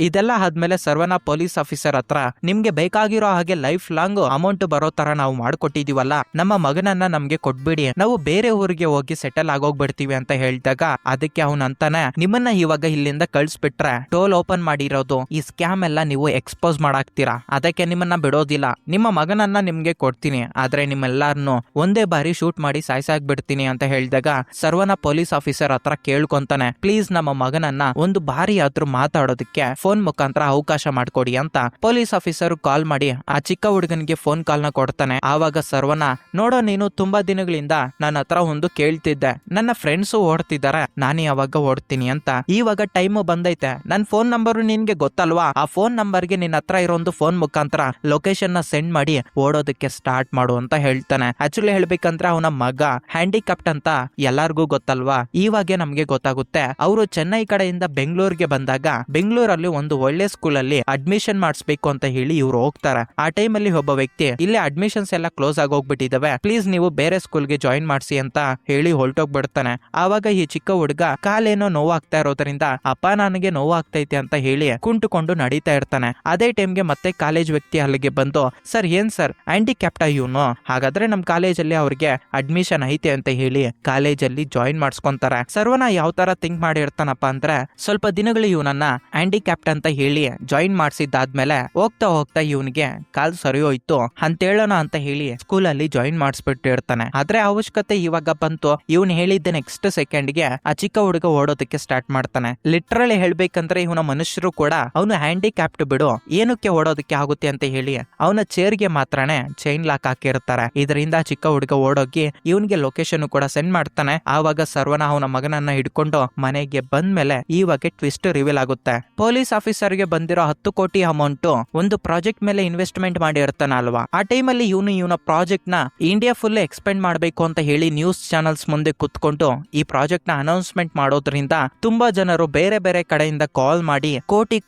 ಇದೆಲ್ಲ ಆದ್ಮೇಲೆ ಸರ್ವನ ಪೊಲೀಸ್ ಆಫೀಸರ್ ಹತ್ರ ನಿಮ್ಗೆ ಬೇಕಾಗಿರೋ ಹಾಗೆ ಲೈಫ್ ಲಾಂಗ್ ಅಮೌಂಟ್ ಬರೋ ತರ ನಾವು ಮಾಡ್ಕೊಟ್ಟಿದೀವಲ್ಲ, ನಮ್ಮ ಮಗನನ್ನ ನಮ್ಗೆ ಕೊಟ್ಬಿಡಿ, ನಾವು ಬೇರೆ ಊರಿಗೆ ಹೋಗಿ ಸೆಟಲ್ ಆಗೋಗ್ಬಿಡ್ತೀವಿ ಅಂತ ಹೇಳಿದಾಗ ಅದಕ್ಕೆ ಅವನ್ ಅಂತಾನೆ, ನಿಮ್ಮನ್ನ ಇವಾಗ ಇಲ್ಲಿಂದ ಕಳ್ಸ್ಬಿಟ್ರೆ ಟೋಲ್ ಓಪನ್ ಮಾಡಿರೋದು ಈ ಸ್ಕ್ಯಾಮ್ ಎಲ್ಲ ನೀವು ಎಕ್ಸ್ಪೋಸ್ ಮಾಡಾಕ್ತೀರಾ, ಅದಕ್ಕೆ ನಿಮ್ಮನ್ನ ಬಿಡೋದಿಲ್ಲ, ನಿಮ್ಮ ಮಗನನ್ನ ನಿಮ್ಗೆ ಕೊಡ್ತೀನಿ, ಆದ್ರೆ ನಿಮ್ಮೆಲ್ಲಾರನ್ನು ಒಂದೇ ಬಾರಿ ಶೂಟ್ ಮಾಡಿ ಸಾಯ್ಸಾಕ್ಬಿಡ್ತೀನಿ ಅಂತ ಹೇಳಿದಾಗ ಸರ್ವನ ಪೊಲೀಸ್ ಆಫೀಸರ್ ಹತ್ರ ಕೇಳ್ಕೊಂತಾನೆ, ಪ್ಲೀಸ್ ನಮ್ಮ ಮಗನನ್ನ ಒಂದು ಬಾರಿ ಆದ್ರೂ ಮಾತಾಡೋದಕ್ಕೆ ಫೋನ್ ಮುಖಾಂತರ ಅವಕಾಶ ಮಾಡ್ಕೊಡಿ ಅಂತ ಪೊಲೀಸ್ ಆಫೀಸರ್ ಕಾಲ್ ಮಾಡಿ ಆ ಚಿಕ್ಕ ಹುಡುಗನಿಗೆ ಫೋನ್ ಕಾಲ್ ನ ಕೊಡ್ತಾನೆ. ಆವಾಗ ಸರ್ವನ, ನೋಡೋ ನೀನು ತುಂಬಾ ದಿನಗಳಿಂದ ನನ್ನ ಹತ್ರ ಒಂದು ಕೇಳ್ತಿದ್ದೆ, ನನ್ನ ಫ್ರೆಂಡ್ಸ್ ಓಡ್ತಿದ್ದಾರೆ, ನಾನು ಯಾವಾಗ ಓಡ್ತೀನಿ ಅಂತ, ಇವಾಗ ಟೈಮ್ ಬಂದೈತೆ, ನನ್ ಫೋನ್ ನಂಬರ್ ನಿನ್ಗೆ ಗೊತ್ತಲ್ವಾ, ಆ ಫೋನ್ ನಂಬರ್ಗೆ ನಿನ್ನ ಹತ್ರ ಇರೋ ಒಂದು ಫೋನ್ ಮುಖಾಂತರ ಲೊಕೇಶನ್ ನ ಸೆಂಡ್ ಮಾಡಿ ಓಡೋದಕ್ಕೆ ಸ್ಟಾರ್ಟ್ ಮಾಡು ಅಂತ ಹೇಳ್ತಾನೆ. ಆಕ್ಚುಲಿ ಹೇಳ್ಬೇಕಂದ್ರೆ ಅವನ ಮಗ ಹ್ಯಾಂಡಿಕ್ಯಾಪ್ಟ್ ಅಂತ ಎಲ್ಲಾರ್ಗೂ ಗೊತ್ತಲ್ವಾ, ಇವಾಗೆ ನಮ್ಗೆ ಗೊತ್ತಾಗುತ್ತೆ. ಅವರು ಚೆನ್ನೈ ಕಡೆಯಿಂದ ಬೆಂಗಳೂರಿಗೆ ಬಂದಾಗ ಬೆಂಗಳೂರಲ್ಲಿ ಒಂದು ಒಳ್ಳೆ ಸ್ಕೂಲ್ ಅಲ್ಲಿ ಅಡ್ಮಿಷನ್ ಮಾಡಿಸ್ಬೇಕು ಅಂತ ಹೇಳಿ ಇವ್ರು ಹೋಗ್ತಾರೆ. ಆ ಟೈಮ್ ಅಲ್ಲಿ ಒಬ್ಬ ವ್ಯಕ್ತಿ, ಇಲ್ಲಿ ಅಡ್ಮಿಷನ್ಸ್ ಎಲ್ಲ ಕ್ಲೋಸ್ ಆಗೋಗ್ಬಿಟ್ಟಿದಾವೆ, ಪ್ಲೀಸ್ ನೀವು ಬೇರೆ ಸ್ಕೂಲ್ಗೆ ಜಾಯಿನ್ ಮಾಡಿಸಿ ಅಂತ ಹೇಳಿ ಹೊರಟೋಗ್ಬಿಡ್ತಾನೆ. ಆವಾಗ ಈ ಚಿಕ್ಕ ಹುಡುಗ ಕಾಲೇನೋ ನೋವಾಗ್ತಾ ಇರೋದ್ರಿಂದ ಅಪ್ಪ ನನಗೆ ನೋವಾಗ್ತೈತೆ ಅಂತ ಹೇಳಿ ಕುಂಟುಕೊಂಡು ನಡೀತಾ ಇರ್ತಾನೆ. ಅದೇ ಟೈಮ್ಗೆ ಮತ್ತೆ ಕಾಲೇಜ್ ವ್ಯಕ್ತಿ ಅಲ್ಲಿಗೆ ಬಂದು, ಸರ್ ಏನ್ ಸರ್ ಹ್ಯಾಂಡಿಕ್ಯಾಪ್ಟ ಇವನು, ಹಾಗಾದ್ರೆ ನಮ್ ಕಾಲೇಜಲ್ಲಿ ಅವ್ರಿಗೆ ಅಡ್ಮಿಷನ್ ಐತೆ ಅಂತ ಹೇಳಿ ಕಾಲೇಜಲ್ಲಿ ಜಾಯಿನ್ ಮಾಡಿಸ್ಕೊಂತಾರೆ. ಸರ್ವನ ಯಾವ ತರ ಥಿಂಕ್ ಮಾಡಿರ್ತಾನಪ್ಪ ಅಂದ್ರೆ, ಸ್ವಲ್ಪ ದಿನಗಳು ಇವನನ್ನ ಹ್ಯಾಂಡಿಕ್ಯಾಪ್ಟ್ ಅಂತ ಹೇಳಿ ಜಾಯಿನ್ ಮಾಡಿಸಿದ್ದಾದ್ಮೇಲೆ ಹೋಗ್ತಾ ಹೋಗ್ತಾ ಇವನಿಗೆ ಕಾಲ್ ಸರಿ ಹೋಯ್ತು ಅಂತ ಹೇಳೋಣ ಅಂತ ಹೇಳಿ ಸ್ಕೂಲ್ ಅಲ್ಲಿ ಜಾಯಿನ್ ಮಾಡಿಸ್ಬಿಟ್ಟಿರ್ತಾನೆ. ಆದ್ರೆ ಅವಶ್ಯಕತೆ ಇವಾಗ ಬಂತು, ಇವನ್ ಹೇಳಿದ್ದ ನೆಕ್ಸ್ಟ್ ಸೆಕೆಂಡ್ ಗೆ ಆ ಚಿಕ್ಕ ಹುಡುಗ ಓಡೋದಕ್ಕೆ ಸ್ಟಾರ್ಟ್ ಮಾಡ್ತಾನೆ. ಲಿಟ್ರಲಿ ಹೇಳ್ಬೇಕಂದ್ರೆ ಇವನ ಮನುಷ್ಯರು ಕೂಡ ಅವನು ಹ್ಯಾಂಡಿಕ್ಯಾಪ್ಟ್ ಬಿಡು ಏನಕ್ಕೆ ಓಡೋದಕ್ಕೆ ಆಗುತ್ತೆ ಅಂತ ಹೇಳಿ ಅವನ ಚೇರ್ಗೆ ಮಾತ್ರನೇ ಚೈನ್ ಲಾಕ್ ಹಾಕಿರ್ತಾರೆ. ಇದರಿಂದ ಚಿಕ್ಕ ಹುಡುಗ ಓಡೋಗಿ ಇವನ್ಗೆ ಲೊಕೇಶನ್ ಕೂಡ ಸೆಂಡ್ ಮಾಡ್ತಾನೆ. ಆವಾಗ ಸರ್ವನ ಅವನ ಮಗನನ್ನ ಹಿಡ್ಕೊಂಡು ಮನೆಗೆ ಬಂದ್ಮೇಲೆ ಇವಾಗ ಟ್ವಿಸ್ಟ್ ರಿವೀಲ್ ಆಗುತ್ತೆ. ಪೊಲೀಸ್ ಆಫೀಸರ್ ಗೆ ಬಂದಿರೋ 10 ಕೋಟಿ ಅಮೌಂಟ್ ಒಂದು ಪ್ರಾಜೆಕ್ಟ್ ಮೇಲೆ ಇನ್ವೆಸ್ಟ್ಮೆಂಟ್ ಮಾಡಿರ್ತಾನ ಅಲ್ವಾ, ಆ ಟೈಮ್ ಅಲ್ಲಿ ಇವನ ಪ್ರಾಜೆಕ್ಟ್ ನ ಇಂಡಿಯಾ ಫುಲ್ ಎಕ್ಸ್ಪೆಂಡ್ ಮಾಡಬೇಕು ಅಂತ ಹೇಳಿ ನ್ಯೂಸ್ ಚಾನಲ್ಸ್ ಮುಂದೆ ಕುತ್ಕೊಂಡು ಈ ಪ್ರಾಜೆಕ್ಟ್ ನ ಅನೌನ್ಸ್ಮೆಂಟ್ ಮಾಡೋದ್ರಿಂದ ತುಂಬಾ ಜನರು ಬೇರೆ ಬೇರೆ ಕಡೆಯಿಂದ ಕಾಲ್ ಮಾಡಿ ಕೋಟಿ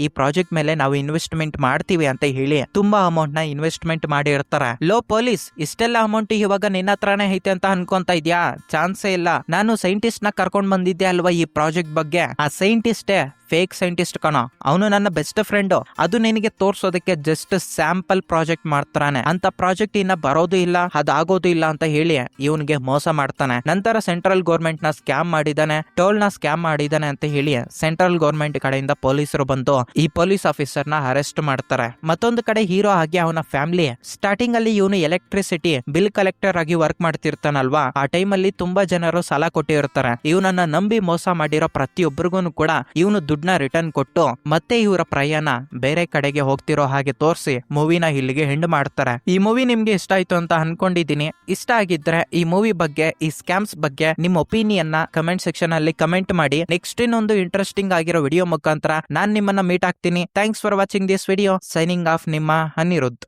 ಈ ಪ್ರಾಜೆಕ್ಟ್ ಮೇಲೆ ನಾವು ಇನ್ವೆಸ್ಟ್ಮೆಂಟ್ ಮಾಡ್ತೀವಿ ಅಂತ ಹೇಳಿ ತುಂಬಾ ಅಮೌಂಟ್ ನ ಇನ್ವೆಸ್ಟ್ಮೆಂಟ್ ಮಾಡಿರ್ತಾರೆ. ಲೋ ಪೊಲೀಸ್, ಇಷ್ಟೆಲ್ಲ ಅಮೌಂಟ್ ಇವಾಗ ನಿನ್ನ ಹತ್ರನೇ ಐತೆ ಅಂತ ಅನ್ಕೊಂತ ಇದ್ಯಾ? ಚಾನ್ಸೇ ಇಲ್ಲ. ನಾನು ಸೈಂಟಿಸ್ಟ್ ನ ಕರ್ಕೊಂಡ್ ಬಂದಿದ್ದೆ ಅಲ್ವಾ ಈ ಪ್ರಾಜೆಕ್ಟ್ ಬಗ್ಗೆ, ಆ ಸೈಂಟಿಸ್ಟೇ ಫೇಕ್ ಸೈಂಟಿಸ್ಟ್ ಕಣ, ಅವನು ನನ್ನ ಬೆಸ್ಟ್ ಫ್ರೆಂಡ್, ಅದು ನಿನಗೆ ತೋರ್ಸೋದಕ್ಕೆ ಜಸ್ಟ್ ಸ್ಯಾಂಪಲ್ ಪ್ರಾಜೆಕ್ಟ್ ಮಾಡ್ತಾನೆ, ಅಂತ ಪ್ರಾಜೆಕ್ಟ್ ಇನ್ನ ಬರೋದು ಇಲ್ಲ, ಅದಾಗೋದು ಇಲ್ಲ ಅಂತ ಹೇಳಿ ಇವನ್ಗೆ ಮೋಸ ಮಾಡ್ತಾನೆ. ನಂತರ ಸೆಂಟ್ರಲ್ ಗೌರ್ಮೆಂಟ್ ನ ಸ್ಕ್ಯಾಮ್ ಮಾಡಿದಾನೆ, ಟೋಲ್ ನ ಸ್ಕ್ಯಾಮ್ ಮಾಡಿದಾನೆ ಅಂತ ಹೇಳಿ ಸೆಂಟ್ರಲ್ ಗೌರ್ಮೆಂಟ್ ಕಡೆಯಿಂದ ಪೊಲೀಸರು ಬಂದು ಈ ಪೊಲೀಸ್ ಆಫೀಸರ್ ನ ಅರೆಸ್ಟ್ ಮಾಡ್ತಾರೆ. ಮತ್ತೊಂದು ಕಡೆ ಹೀರೋ ಹಾಗೆ ಅವನ ಫ್ಯಾಮಿಲಿ ಸ್ಟಾರ್ಟಿಂಗ್ ಅಲ್ಲಿ ಇವನು ಎಲೆಕ್ಟ್ರಿಸಿಟಿ ಬಿಲ್ ಕಲೆಕ್ಟರ್ ಆಗಿ ವರ್ಕ್ ಮಾಡ್ತಿರ್ತಾನಲ್ವಾ, ಆ ಟೈಮ್ ಅಲ್ಲಿ ತುಂಬಾ ಜನರು ಸಾಲ ಕೊಟ್ಟಿರ್ತಾರೆ. ಇವನನ್ನ ನಂಬಿ ಮೋಸ ಮಾಡಿರೋ ಪ್ರತಿಯೊಬ್ಬರಿಗೂ ಕೂಡ ಇವನು ದುಡ್ಡನ್ನ ರಿಟರ್ನ್ ಕೊಟ್ಟು ಮತ್ತೆ ಇವರ ಪ್ರಯಾಣ ಬೇರೆ ಕಡೆಗೆ ಹೋಗ್ತಿರೋ ಹಾಗೆ ತೋರಿಸಿ ಮೂವಿನ ಇಲ್ಲಿಗೆ ಎಂಡ್ ಮಾಡ್ತಾರೆ. ಈ ಮೂವಿ ನಿಮ್ಗೆ ಇಷ್ಟ ಆಯ್ತು ಅಂತ ಅನ್ಕೊಂಡಿದೀನಿ. ಇಷ್ಟ ಆಗಿದ್ರೆ ಈ ಮೂವಿ ಬಗ್ಗೆ, ಈ ಸ್ಕ್ಯಾಮ್ಸ್ ಬಗ್ಗೆ ನಿಮ್ಮ ಒಪಿನಿಯನ್ ನ ಕಮೆಂಟ್ ಸೆಕ್ಷನ್ ಅಲ್ಲಿ ಕಮೆಂಟ್ ಮಾಡಿ. ನೆಕ್ಸ್ಟ್ ಇನ್ನೊಂದು ಇಂಟ್ರೆಸ್ಟಿಂಗ್ ಆಗಿರೋ ವಿಡಿಯೋ ಮುಖಾಂತರ ನಾನ್ ನಿಮ್ಮನ್ನ ಮೀಟ್ ಆಗ್ತೀನಿ. Thanks for watching this video. Signing off ನಿಮ್ಮ ಅನಿರುದ್ಧ್.